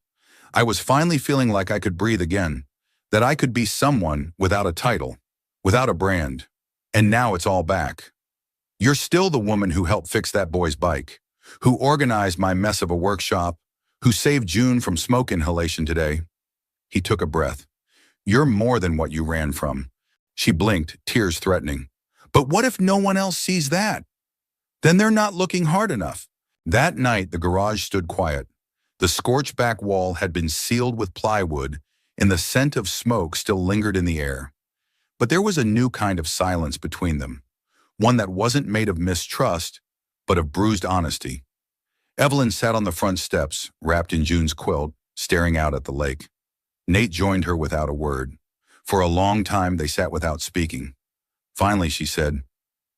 S1: "I was finally feeling like I could breathe again, that I could be someone without a title, without a brand. And now it's all back. You're still the woman who helped fix that boy's bike, who organized my mess of a workshop, who saved June from smoke inhalation today." He took a breath. "You're more than what you ran from." She blinked, tears threatening. "But what if no one else sees that? Then they're not looking hard enough." That night, the garage stood quiet. The scorched back wall had been sealed with plywood, and the scent of smoke still lingered in the air. But there was a new kind of silence between them, one that wasn't made of mistrust, but of bruised honesty. Evelyn sat on the front steps, wrapped in June's quilt, staring out at the lake. Nate joined her without a word. For a long time, they sat without speaking. Finally, she said,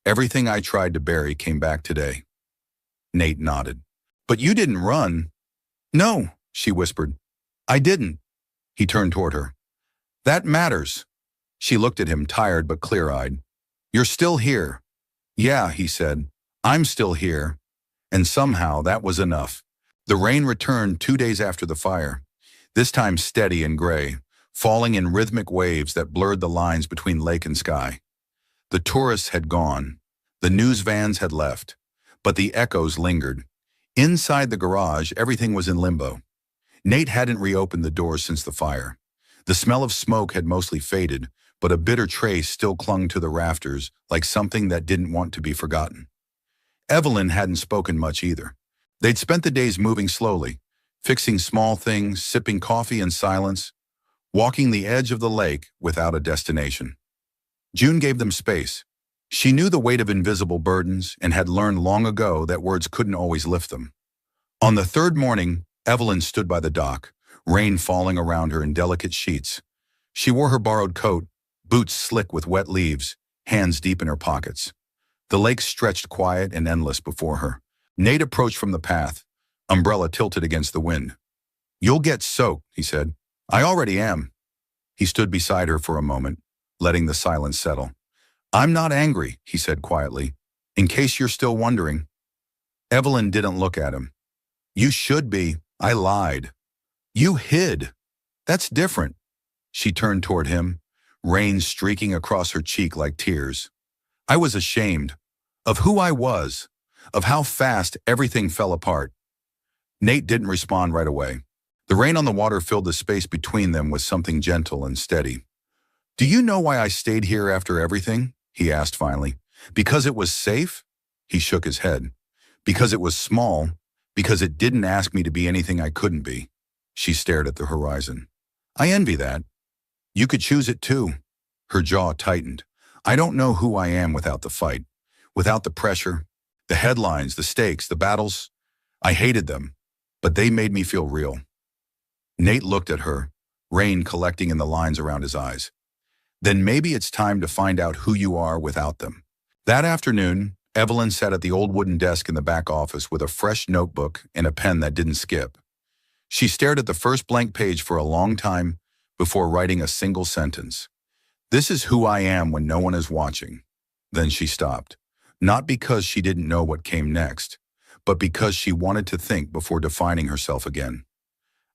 S1: "Everything I tried to bury came back today." Nate nodded. "But you didn't run." "No," she whispered. "I didn't." He turned toward her. "That matters." She looked at him, tired but clear-eyed. "You're still here." "Yeah," he said. "I'm still here." And somehow that was enough. The rain returned 2 days after the fire, this time steady and gray, falling in rhythmic waves that blurred the lines between lake and sky. The tourists had gone. The news vans had left. But the echoes lingered. Inside the garage, everything was in limbo. Nate hadn't reopened the doors since the fire. The smell of smoke had mostly faded, but a bitter trace still clung to the rafters, like something that didn't want to be forgotten. Evelyn hadn't spoken much either. They'd spent the days moving slowly, fixing small things, sipping coffee in silence, walking the edge of the lake without a destination. June gave them space. She knew the weight of invisible burdens and had learned long ago that words couldn't always lift them. On the third morning, Evelyn stood by the dock, rain falling around her in delicate sheets. She wore her borrowed coat, boots slick with wet leaves, hands deep in her pockets. The lake stretched quiet and endless before her. Nate approached from the path, umbrella tilted against the wind. "You'll get soaked," he said. "I already am." He stood beside her for a moment, letting the silence settle. "I'm not angry," he said quietly, "in case you're still wondering." Evelyn didn't look at him. "You should be. I lied." "You hid. That's different." She turned toward him, rain streaking across her cheek like tears. "I was ashamed of who I was, of how fast everything fell apart." Nate didn't respond right away. The rain on the water filled the space between them with something gentle and steady. "Do you know why I stayed here after everything?" he asked finally. "Because it was safe?" He shook his head. "Because it was small, because it didn't ask me to be anything I couldn't be." She stared at the horizon. "I envy that. You could choose it too." Her jaw tightened. "I don't know who I am without the fight, without the pressure, the headlines, the stakes, the battles. I hated them, but they made me feel real." Nate looked at her, rain collecting in the lines around his eyes. "Then maybe it's time to find out who you are without them." That afternoon, Evelyn sat at the old wooden desk in the back office with a fresh notebook and a pen that didn't skip. She stared at the first blank page for a long time before writing a single sentence. "This is who I am when no one is watching." Then she stopped, not because she didn't know what came next, but because she wanted to think before defining herself again.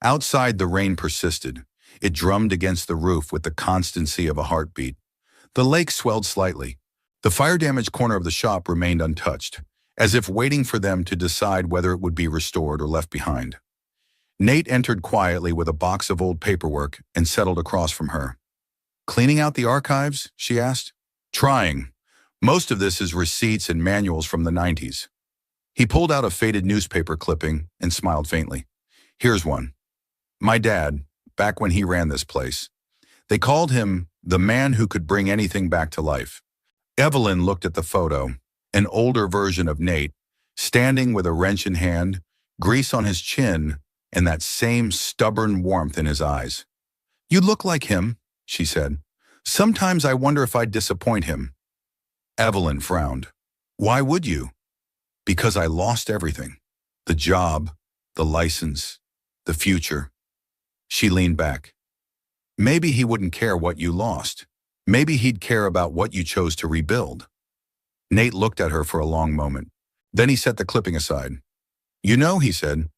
S1: Outside, the rain persisted. It drummed against the roof with the constancy of a heartbeat. The lake swelled slightly. The fire-damaged corner of the shop remained untouched, as if waiting for them to decide whether it would be restored or left behind. Nate entered quietly with a box of old paperwork and settled across from her. "Cleaning out the archives?" she asked. "Trying. Most of this is receipts and manuals from the 90s. He pulled out a faded newspaper clipping and smiled faintly. "Here's one. My dad, back when he ran this place. They called him the man who could bring anything back to life. Evelyn looked at the photo, an older version of Nate, standing with a wrench in hand, grease on his chin, and that same stubborn warmth in his eyes. "You look like him," she said. "Sometimes I wonder if I'd disappoint him." Evelyn frowned. "Why would you?" "Because I lost everything. The job, the license, the future." She leaned back. "Maybe he wouldn't care what you lost. Maybe he'd care about what you chose to rebuild." Nate looked at her for a long moment. Then he set the clipping aside. "You know," he said,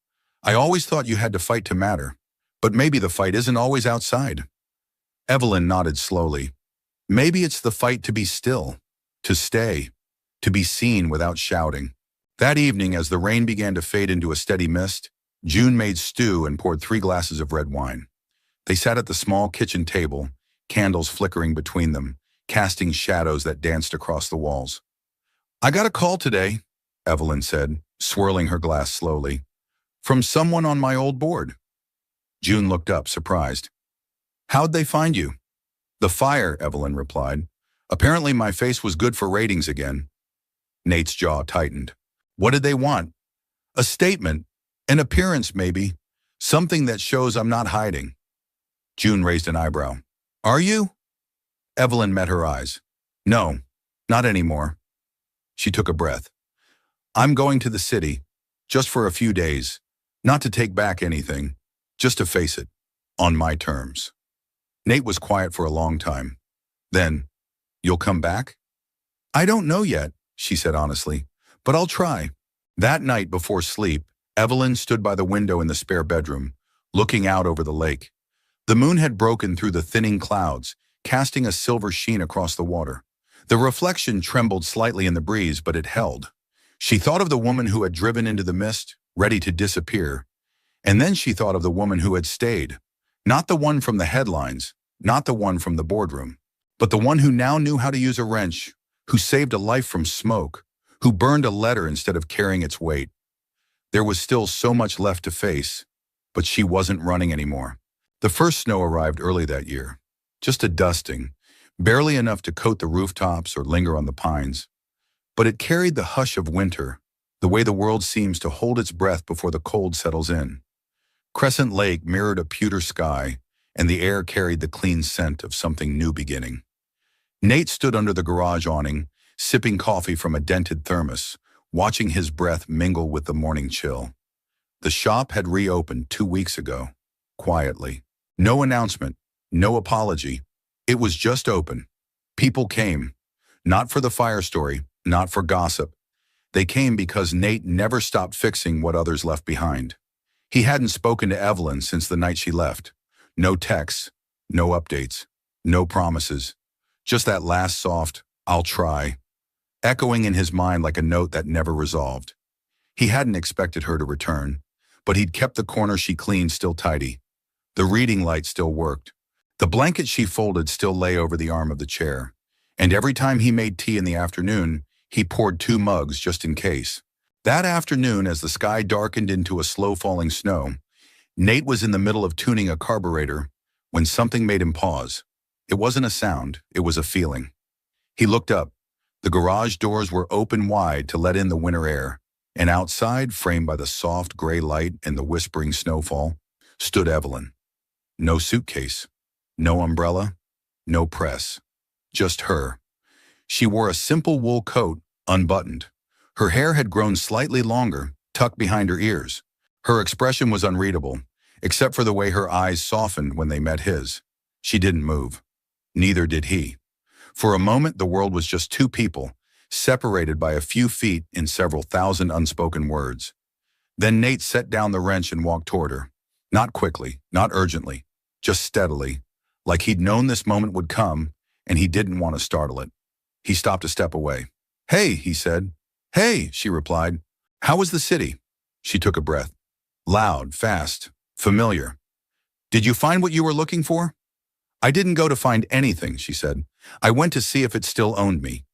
S1: "I always thought you had to fight to matter. But maybe the fight isn't always outside." Evelyn nodded slowly. "Maybe it's the fight to be still, to stay, to be seen without shouting." That evening, as the rain began to fade into a steady mist, June made stew and poured 3 glasses of red wine. They sat at the small kitchen table, candles flickering between them, casting shadows that danced across the walls. "I got a call today," Evelyn said, swirling her glass slowly, "from someone on my old board." June looked up, surprised. "How'd they find you?" "The fire," Evelyn replied. "Apparently my face was good for ratings again." Nate's jaw tightened. "What did they want?" "A statement. An appearance, maybe. Something that shows I'm not hiding." June raised an eyebrow. "Are you?" Evelyn met her eyes. "No, not anymore." She took a breath. "I'm going to the city, just for a few days. Not to take back anything, just to face it, on my terms." Nate was quiet for a long time. Then, "You'll come back?" "I don't know yet," she said honestly, "but I'll try." That night before sleep, Evelyn stood by the window in the spare bedroom, looking out over the lake. The moon had broken through the thinning clouds, casting a silver sheen across the water. The reflection trembled slightly in the breeze, but it held. She thought of the woman who had driven into the mist, ready to disappear. And then she thought of the woman who had stayed. Not the one from the headlines, not the one from the boardroom, but the one who now knew how to use a wrench, who saved a life from smoke, who burned a letter instead of carrying its weight. There was still so much left to face, but she wasn't running anymore. The first snow arrived early that year. Just a dusting, barely enough to coat the rooftops or linger on the pines. But it carried the hush of winter, the way the world seems to hold its breath before the cold settles in. Crescent Lake mirrored a pewter sky, and the air carried the clean scent of something new beginning. Nate stood under the garage awning, sipping coffee from a dented thermos, watching his breath mingle with the morning chill. The shop had reopened 2 weeks ago, quietly. No announcement, no apology. It was just open. People came, not for the fire story, not for gossip. They came because Nate never stopped fixing what others left behind. He hadn't spoken to Evelyn since the night she left. No texts, no updates, no promises. Just that last soft, "I'll try," echoing in his mind like a note that never resolved. He hadn't expected her to return, but he'd kept the corner she cleaned still tidy. The reading light still worked. The blanket she folded still lay over the arm of the chair. And every time he made tea in the afternoon, he poured 2 mugs just in case. That afternoon, as the sky darkened into a slow-falling snow, Nate was in the middle of tuning a carburetor when something made him pause. It wasn't a sound, it was a feeling. He looked up. The garage doors were open wide to let in the winter air, and outside, framed by the soft gray light and the whispering snowfall, stood Evelyn. No suitcase, no umbrella, no press. Just her. She wore a simple wool coat, unbuttoned. Her hair had grown slightly longer, tucked behind her ears. Her expression was unreadable, except for the way her eyes softened when they met his. She didn't move. Neither did he. For a moment, the world was just 2 people, separated by a few feet in several thousand unspoken words. Then Nate set down the wrench and walked toward her. Not quickly, not urgently, just steadily, like he'd known this moment would come, and he didn't want to startle it. He stopped a step away. "Hey," he said. "Hey," she replied. "How was the city?" She took a breath. Loud, fast, familiar. "Did you find what you were looking for?" "I didn't go to find anything," she said. "I went to see if it still owned me."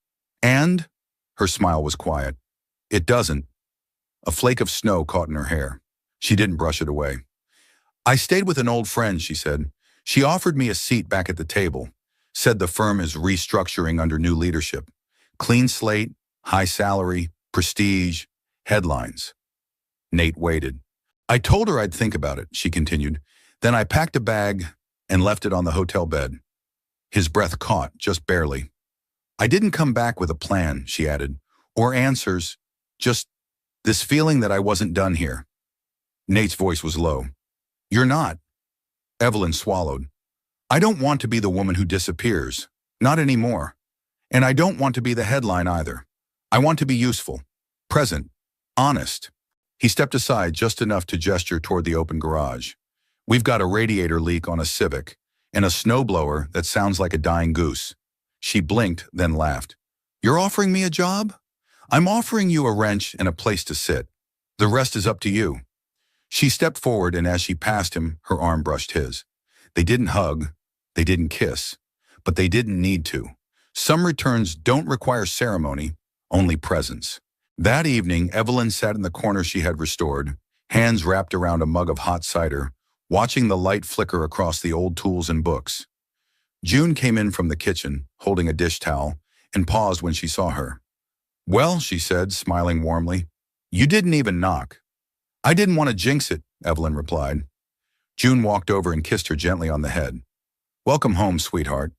S1: "And?" Her smile was quiet. "It doesn't." A flake of snow caught in her hair. She didn't brush it away. "I stayed with an old friend," she said. "She offered me a seat back at the table. Said the firm is restructuring under new leadership. Clean slate, high salary, prestige, headlines. Nate waited. I told her I'd think about it, she continued. Then I packed a bag and left it on the hotel bed. His breath caught, just barely. I didn't come back with a plan, she added, or answers, just this feeling that I wasn't done here. Nate's voice was low. You're not. Evelyn swallowed. I don't want to be the woman who disappears. Not anymore. And I don't want to be the headline either. I want to be useful, present, honest. He stepped aside just enough to gesture toward the open garage. We've got a radiator leak on a Civic and a snowblower that sounds like a dying goose. She blinked, then laughed. You're offering me a job? I'm offering you a wrench and a place to sit. The rest is up to you. She stepped forward, and as she passed him, her arm brushed his. They didn't hug, they didn't kiss, but they didn't need to. Some returns don't require ceremony, only presence. That evening, Evelyn sat in the corner she had restored, hands wrapped around a mug of hot cider, watching the light flicker across the old tools and books. June came in from the kitchen, holding a dish towel, and paused when she saw her. Well, she said, smiling warmly, you didn't even knock. I didn't want to jinx it, Evelyn replied. June walked over and kissed her gently on the head. Welcome home, sweetheart.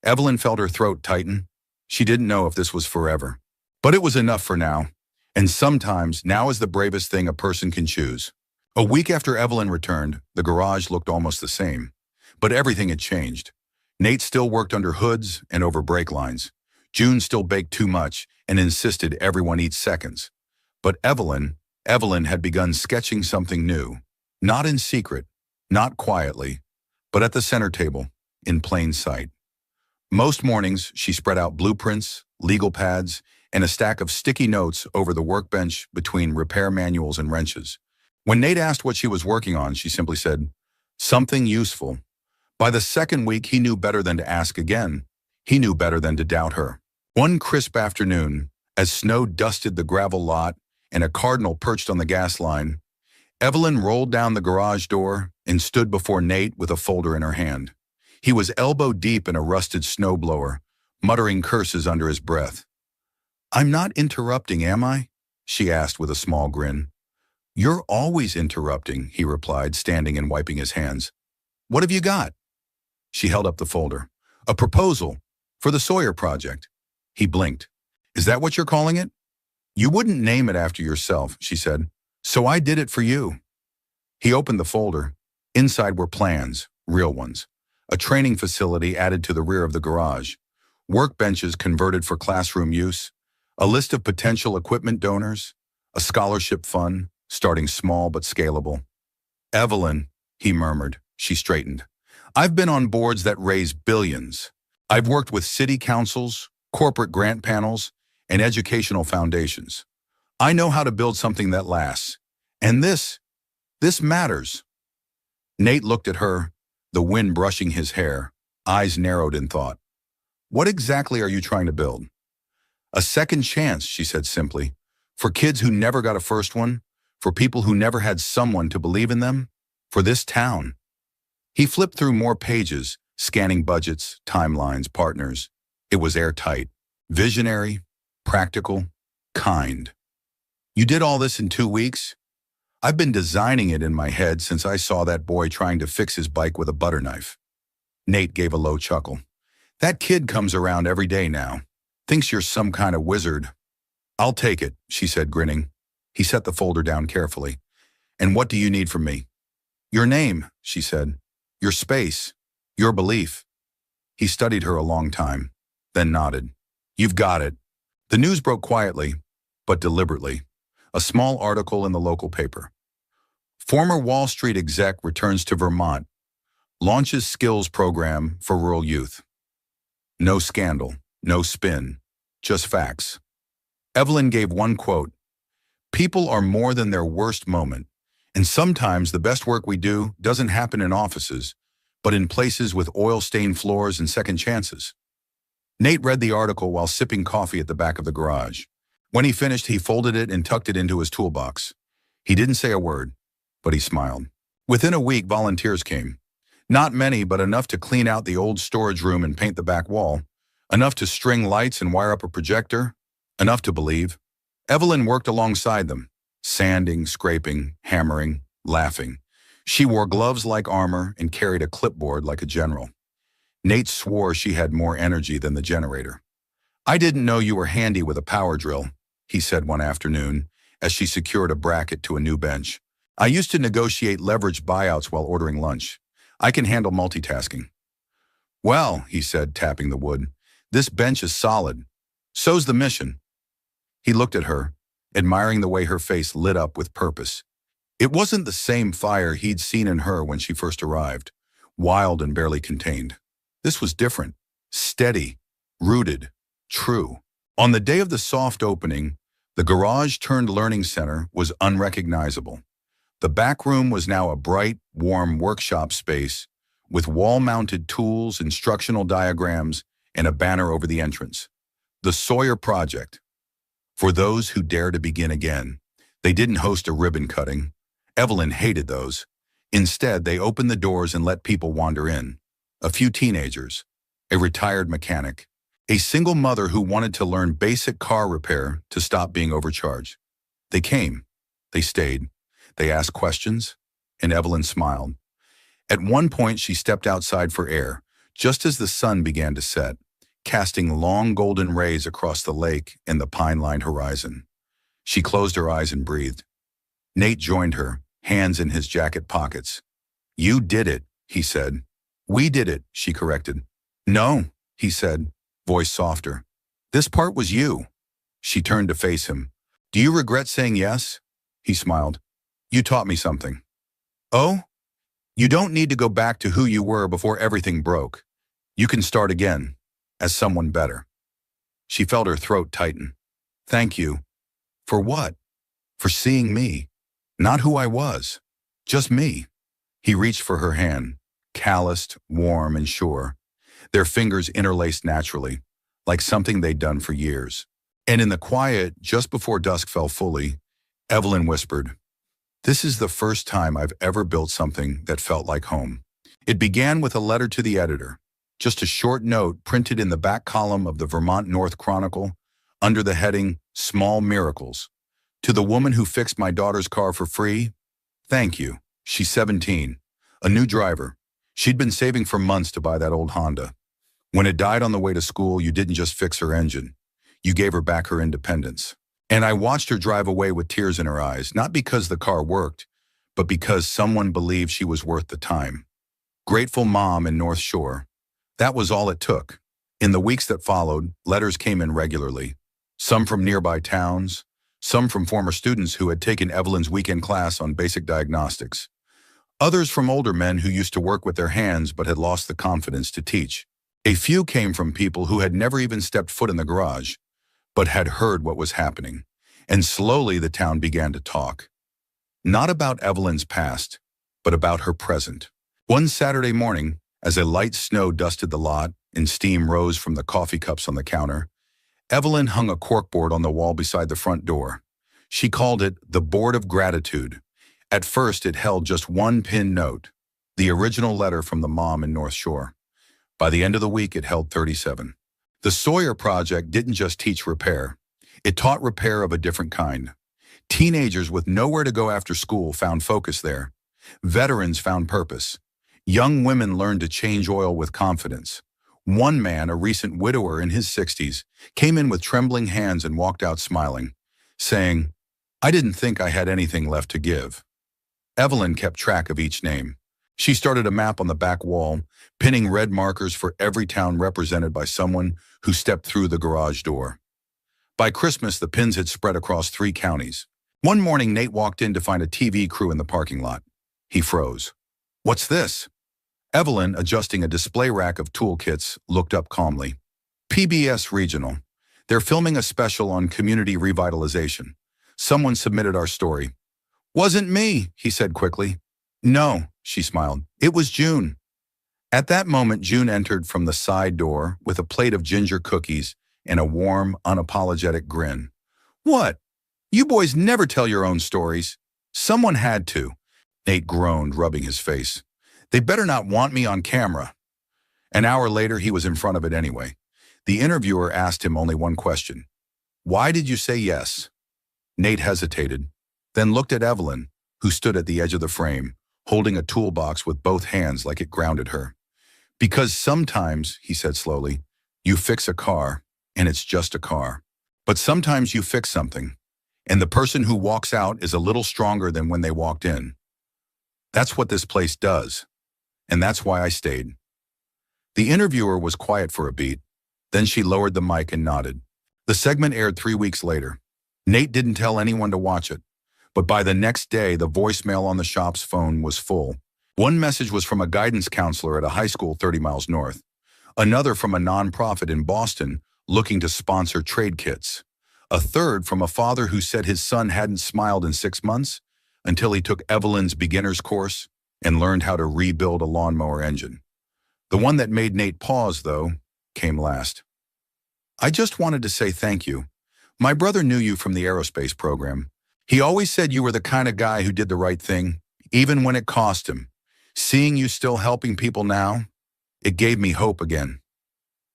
S1: Evelyn felt her throat tighten. She didn't know if this was forever. But it was enough for now. And sometimes now is the bravest thing a person can choose. A week after Evelyn returned, the garage looked almost the same. But everything had changed. Nate still worked under hoods and over brake lines. June still baked too much and insisted everyone eat seconds. But Evelyn had begun sketching something new. Not in secret, not quietly, but at the center table, in plain sight. Most mornings, she spread out blueprints, legal pads, and a stack of sticky notes over the workbench between repair manuals and wrenches. When Nate asked what she was working on, she simply said, something useful. By the second week, he knew better than to ask again. He knew better than to doubt her. One crisp afternoon, as snow dusted the gravel lot and a cardinal perched on the gas line, Evelyn rolled down the garage door and stood before Nate with a folder in her hand. He was elbow deep in a rusted snowblower, muttering curses under his breath. I'm not interrupting, am I? She asked with a small grin. You're always interrupting, he replied, standing and wiping his hands. What have you got? She held up the folder. A proposal for the Sawyer project. He blinked. Is that what you're calling it? You wouldn't name it after yourself, she said. So I did it for you. He opened the folder. Inside were plans, real ones. A training facility added to the rear of the garage. Workbenches converted for classroom use. A list of potential equipment donors. A scholarship fund, starting small but scalable. Evelyn, he murmured. She straightened. I've been on boards that raise billions. I've worked with city councils, corporate grant panels, and educational foundations. I know how to build something that lasts. And this matters. Nate looked at her, the wind brushing his hair, eyes narrowed in thought. What exactly are you trying to build? A second chance, she said simply, for kids who never got a first one, for people who never had someone to believe in them, for this town. He flipped through more pages, scanning budgets, timelines, partners. It was airtight, visionary, practical, kind. You did all this in 2 weeks? I've been designing it in my head since I saw that boy trying to fix his bike with a butter knife. Nate gave a low chuckle. That kid comes around every day now. Thinks you're some kind of wizard. I'll take it, she said, grinning. He set the folder down carefully. And what do you need from me? Your name, she said. Your space. Your belief. He studied her a long time, then nodded. You've got it. The news broke quietly, but deliberately. A small article in the local paper. Former Wall Street exec returns to Vermont. Launches skills program for rural youth. No scandal, no spin, just facts. Evelyn gave one quote. People are more than their worst moment, and sometimes the best work we do doesn't happen in offices, but in places with oil-stained floors and second chances. Nate read the article while sipping coffee at the back of the garage. When he finished, he folded it and tucked it into his toolbox. He didn't say a word, but he smiled. Within a week, volunteers came. Not many, but enough to clean out the old storage room and paint the back wall. Enough to string lights and wire up a projector. Enough to believe. Evelyn worked alongside them, sanding, scraping, hammering, laughing. She wore gloves like armor and carried a clipboard like a general. Nate swore she had more energy than the generator. "I didn't know you were handy with a power drill," he said one afternoon, as she secured a bracket to a new bench. "I used to negotiate leveraged buyouts while ordering lunch. I can handle multitasking." "Well," he said, tapping the wood, "this bench is solid. So's the mission." He looked at her, admiring the way her face lit up with purpose. It wasn't the same fire he'd seen in her when she first arrived, wild and barely contained. This was different, steady, rooted, true. On the day of the soft opening, the garage-turned-learning center was unrecognizable. The back room was now a bright, warm workshop space with wall-mounted tools, instructional diagrams, and a banner over the entrance. The Sawyer Project. For those who dare to begin again. They didn't host a ribbon cutting. Evelyn hated those. Instead, they opened the doors and let people wander in. A few teenagers, a retired mechanic, a single mother who wanted to learn basic car repair to stop being overcharged. They came. They stayed. They asked questions, and Evelyn smiled. At one point, she stepped outside for air, just as the sun began to set, casting long golden rays across the lake and the pine-lined horizon. She closed her eyes and breathed. Nate joined her, hands in his jacket pockets. "You did it," he said. "We did it," she corrected. "No," he said, voice softer. "This part was you." She turned to face him. "Do you regret saying yes?" He smiled. "You taught me something." "Oh? You don't need to go back to who you were before everything broke. You can start again, as someone better." She felt her throat tighten. "Thank you." "For what?" "For seeing me. Not who I was. Just me." He reached for her hand, calloused, warm, and sure. Their fingers interlaced naturally, like something they'd done for years. And in the quiet, just before dusk fell fully, Evelyn whispered, "This is the first time I've ever built something that felt like home." It began with a letter to the editor, just a short note printed in the back column of the Vermont North Chronicle under the heading, "Small Miracles." "To the woman who fixed my daughter's car for free, thank you. She's 17, a new driver. She'd been saving for months to buy that old Honda. When it died on the way to school, you didn't just fix her engine. You gave her back her independence. And I watched her drive away with tears in her eyes, not because the car worked, but because someone believed she was worth the time. Grateful mom in North Shore. That was all it took. In the weeks that followed, letters came in regularly. Some from nearby towns, some from former students who had taken Evelyn's weekend class on basic diagnostics. Others from older men who used to work with their hands but had lost the confidence to teach. A few came from people who had never even stepped foot in the garage, but had heard what was happening. And slowly the town began to talk. Not about Evelyn's past, but about her present. One Saturday morning, as a light snow dusted the lot and steam rose from the coffee cups on the counter, Evelyn hung a corkboard on the wall beside the front door. She called it the Board of Gratitude. At first, it held just one pinned note, the original letter from the mom in North Shore. By the end of the week, it held 37. The Sawyer Project didn't just teach repair. It taught repair of a different kind. Teenagers with nowhere to go after school found focus there. Veterans found purpose. Young women learned to change oil with confidence. One man, a recent widower in his 60s, came in with trembling hands and walked out smiling, saying, "I didn't think I had anything left to give." Evelyn kept track of each name. She started a map on the back wall, pinning red markers for every town represented by someone who stepped through the garage door. By Christmas, the pins had spread across 3 counties. One morning, Nate walked in to find a TV crew in the parking lot. He froze. "What's this?" Evelyn, adjusting a display rack of toolkits, looked up calmly. "PBS Regional. They're filming a special on community revitalization. Someone submitted our story." "Wasn't me," he said quickly. "No," she smiled. "It was June." At that moment, June entered from the side door with a plate of ginger cookies and a warm, unapologetic grin. "What? You boys never tell your own stories." "Someone had to," Nate groaned, rubbing his face. They better not want me on camera. An hour later, he was in front of it anyway. The interviewer asked him only one question. Why did you say yes? Nate hesitated, then looked at Evelyn, who stood at the edge of the frame, holding a toolbox with both hands like it grounded her. Because sometimes, he said slowly, you fix a car, and it's just a car. But sometimes you fix something, and the person who walks out is a little stronger than when they walked in. That's what this place does, and that's why I stayed. The interviewer was quiet for a beat, then she lowered the mic and nodded. The segment aired 3 weeks later. Nate didn't tell anyone to watch it, but by the next day, the voicemail on the shop's phone was full. One message was from a guidance counselor at a high school 30 miles north. Another from a nonprofit in Boston looking to sponsor trade kits. A third from a father who said his son hadn't smiled in 6 months until he took Evelyn's beginner's course and learned how to rebuild a lawnmower engine. The one that made Nate pause, though, came last. I just wanted to say thank you. My brother knew you from the aerospace program. He always said you were the kind of guy who did the right thing, even when it cost him. Seeing you still helping people now, it gave me hope again.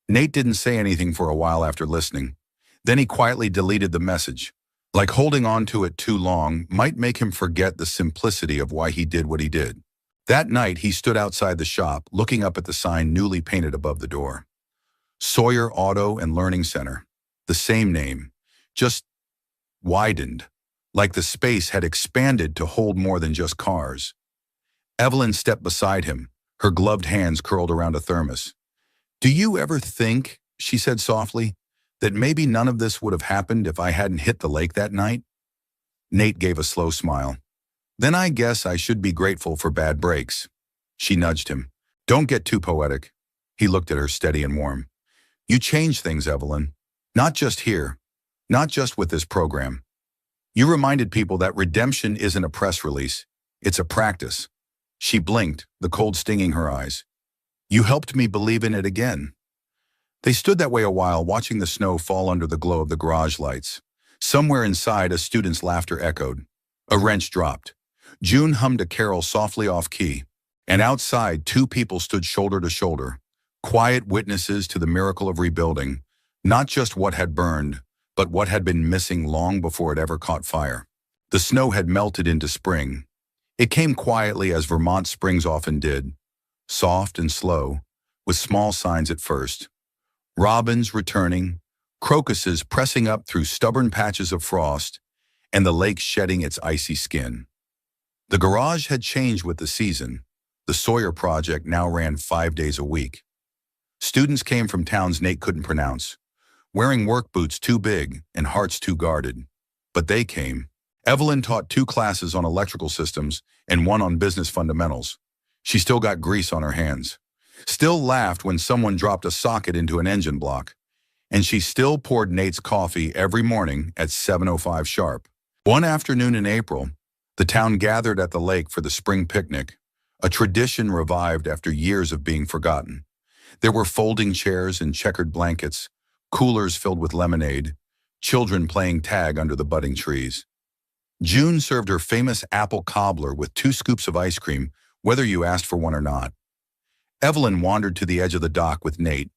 S1: Nate didn't say anything for a while after listening. Then he quietly deleted the message. Like holding on to it too long might make him forget the simplicity of why he did what he did. That night, he stood outside the shop, looking up at the sign newly painted above the door. Sawyer Auto and Learning Center. The same name, just widened, like the space had expanded to hold more than just cars. Evelyn stepped beside him, her gloved hands curled around a thermos. Do you ever think, she said softly, that maybe none of this would have happened if I hadn't hit the lake that night? Nate gave a slow smile. Then I guess I should be grateful for bad breaks. She nudged him. Don't get too poetic. He looked at her steady and warm. You changed things, Evelyn. Not just here. Not just with this program. You reminded people that redemption isn't a press release. It's a practice. She blinked, the cold stinging her eyes. You helped me believe in it again. They stood that way a while, watching the snow fall under the glow of the garage lights. Somewhere inside, a student's laughter echoed. A wrench dropped. June hummed a carol softly off-key. And outside, 2 people stood shoulder to shoulder, quiet witnesses to the miracle of rebuilding, not just what had burned, but what had been missing long before it ever caught fire. The snow had melted into spring. It came quietly as Vermont springs often did, soft and slow, with small signs at first. Robins returning, crocuses pressing up through stubborn patches of frost, and the lake shedding its icy skin. The garage had changed with the season. The Sawyer project now ran 5 days a week. Students came from towns Nate couldn't pronounce, wearing work boots too big and hearts too guarded. But they came. Evelyn taught 2 classes on electrical systems and 1 on business fundamentals. She still got grease on her hands, still laughed when someone dropped a socket into an engine block, and she still poured Nate's coffee every morning at 7:05 sharp. One afternoon in April, the town gathered at the lake for the spring picnic, a tradition revived after years of being forgotten. There were folding chairs and checkered blankets, coolers filled with lemonade, children playing tag under the budding trees. June served her famous apple cobbler with 2 scoops of ice cream, whether you asked for one or not. Evelyn wandered to the edge of the dock with Nate,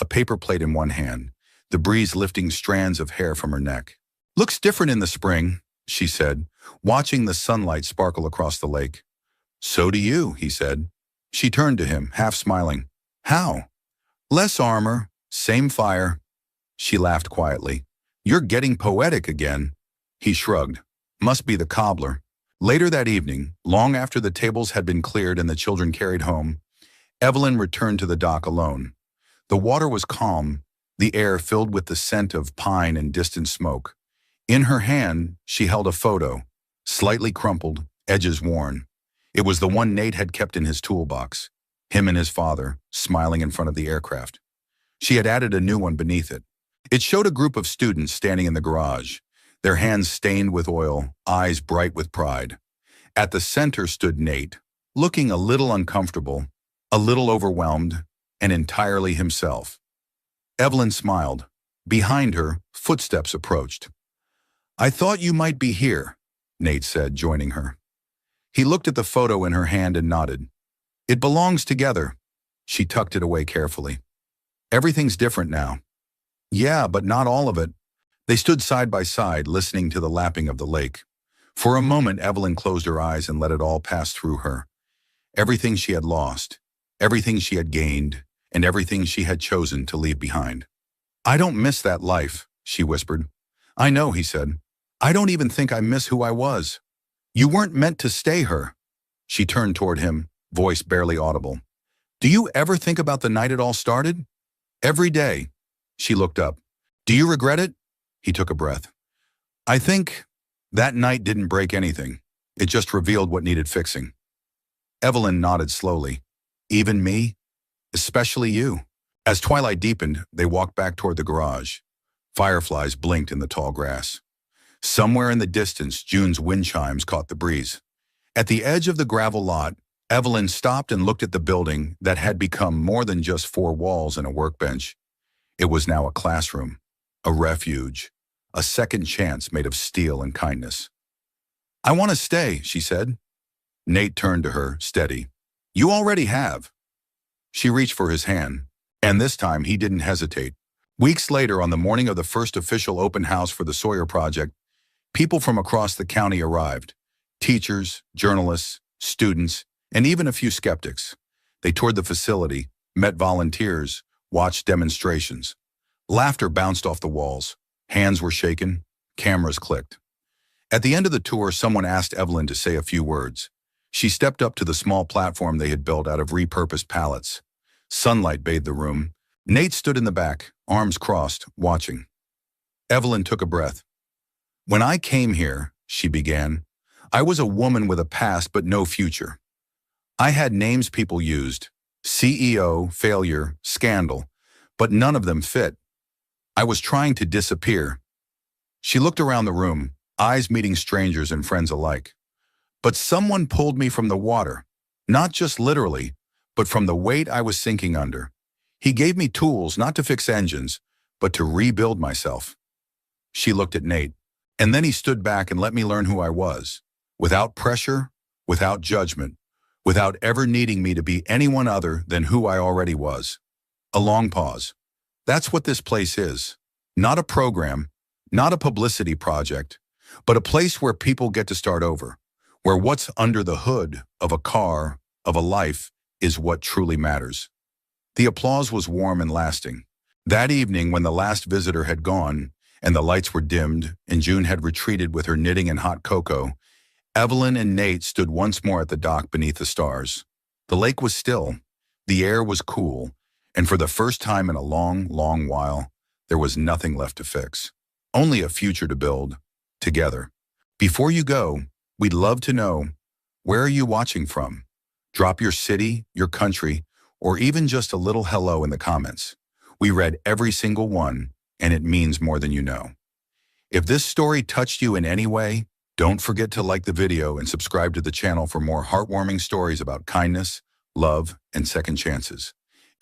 S1: a paper plate in one hand, the breeze lifting strands of hair from her neck. Looks different in the spring, she said, watching the sunlight sparkle across the lake. So do you, he said. She turned to him, half smiling. How? Less armor, same fire. She laughed quietly. You're getting poetic again. He shrugged. Must be the cobbler. Later that evening, long after the tables had been cleared and the children carried home, Evelyn returned to the dock alone. The water was calm, the air filled with the scent of pine and distant smoke. In her hand, she held a photo, slightly crumpled, edges worn. It was the one Nate had kept in his toolbox, him and his father, smiling in front of the aircraft. She had added a new one beneath it. It showed a group of students standing in the garage, their hands stained with oil, eyes bright with pride. At the center stood Nate, looking a little uncomfortable, a little overwhelmed, and entirely himself. Evelyn smiled. Behind her, footsteps approached. I thought you might be here, Nate said, joining her. He looked at the photo in her hand and nodded. It belongs together. She tucked it away carefully. Everything's different now. Yeah, but not all of it. They stood side by side, listening to the lapping of the lake. For a moment, Evelyn closed her eyes and let it all pass through her. Everything she had lost, everything she had gained, and everything she had chosen to leave behind. I don't miss that life, she whispered. I know, he said. I don't even think I miss who I was. You weren't meant to stay her. She turned toward him, voice barely audible. Do you ever think about the night it all started? Every day. She looked up. Do you regret it? He took a breath. I think that night didn't break anything. It just revealed what needed fixing. Evelyn nodded slowly. Even me? Especially you. As twilight deepened, they walked back toward the garage. Fireflies blinked in the tall grass. Somewhere in the distance, June's wind chimes caught the breeze. At the edge of the gravel lot, Evelyn stopped and looked at the building that had become more than just four walls and a workbench. It was now a classroom, a refuge, a second chance made of steel and kindness. I want to stay, she said. Nate turned to her, steady. You already have. She reached for his hand, and this time he didn't hesitate. Weeks later, on the morning of the first official open house for the Sawyer Project, people from across the county arrived. Teachers, journalists, students, and even a few skeptics. They toured the facility, met volunteers, watched demonstrations. Laughter bounced off the walls. Hands were shaken. Cameras clicked. At the end of the tour, someone asked Evelyn to say a few words. She stepped up to the small platform they had built out of repurposed pallets. Sunlight bathed the room. Nate stood in the back, arms crossed, watching. Evelyn took a breath. When I came here, she began, I was a woman with a past but no future. I had names people used, CEO, failure, scandal, but none of them fit. I was trying to disappear. She looked around the room, eyes meeting strangers and friends alike. But someone pulled me from the water, not just literally, but from the weight I was sinking under. He gave me tools not to fix engines, but to rebuild myself. She looked at Nate, and then he stood back and let me learn who I was, without pressure, without judgment, without ever needing me to be anyone other than who I already was. A long pause. That's what this place is. Not a program, not a publicity project, but a place where people get to start over, where what's under the hood of a car, of a life, is what truly matters. The applause was warm and lasting. That evening, when the last visitor had gone, and the lights were dimmed, and June had retreated with her knitting and hot cocoa, Evelyn and Nate stood once more at the dock beneath the stars. The lake was still, the air was cool, and for the first time in a long, long while, there was nothing left to fix. Only a future to build, together. Before you go, we'd love to know, where are you watching from? Drop your city, your country, or even just a little hello in the comments. We read every single one, and it means more than you know. If this story touched you in any way, don't forget to like the video and subscribe to the channel for more heartwarming stories about kindness, love, and second chances.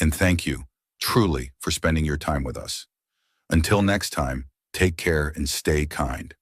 S1: And thank you, truly, for spending your time with us. Until next time, take care and stay kind.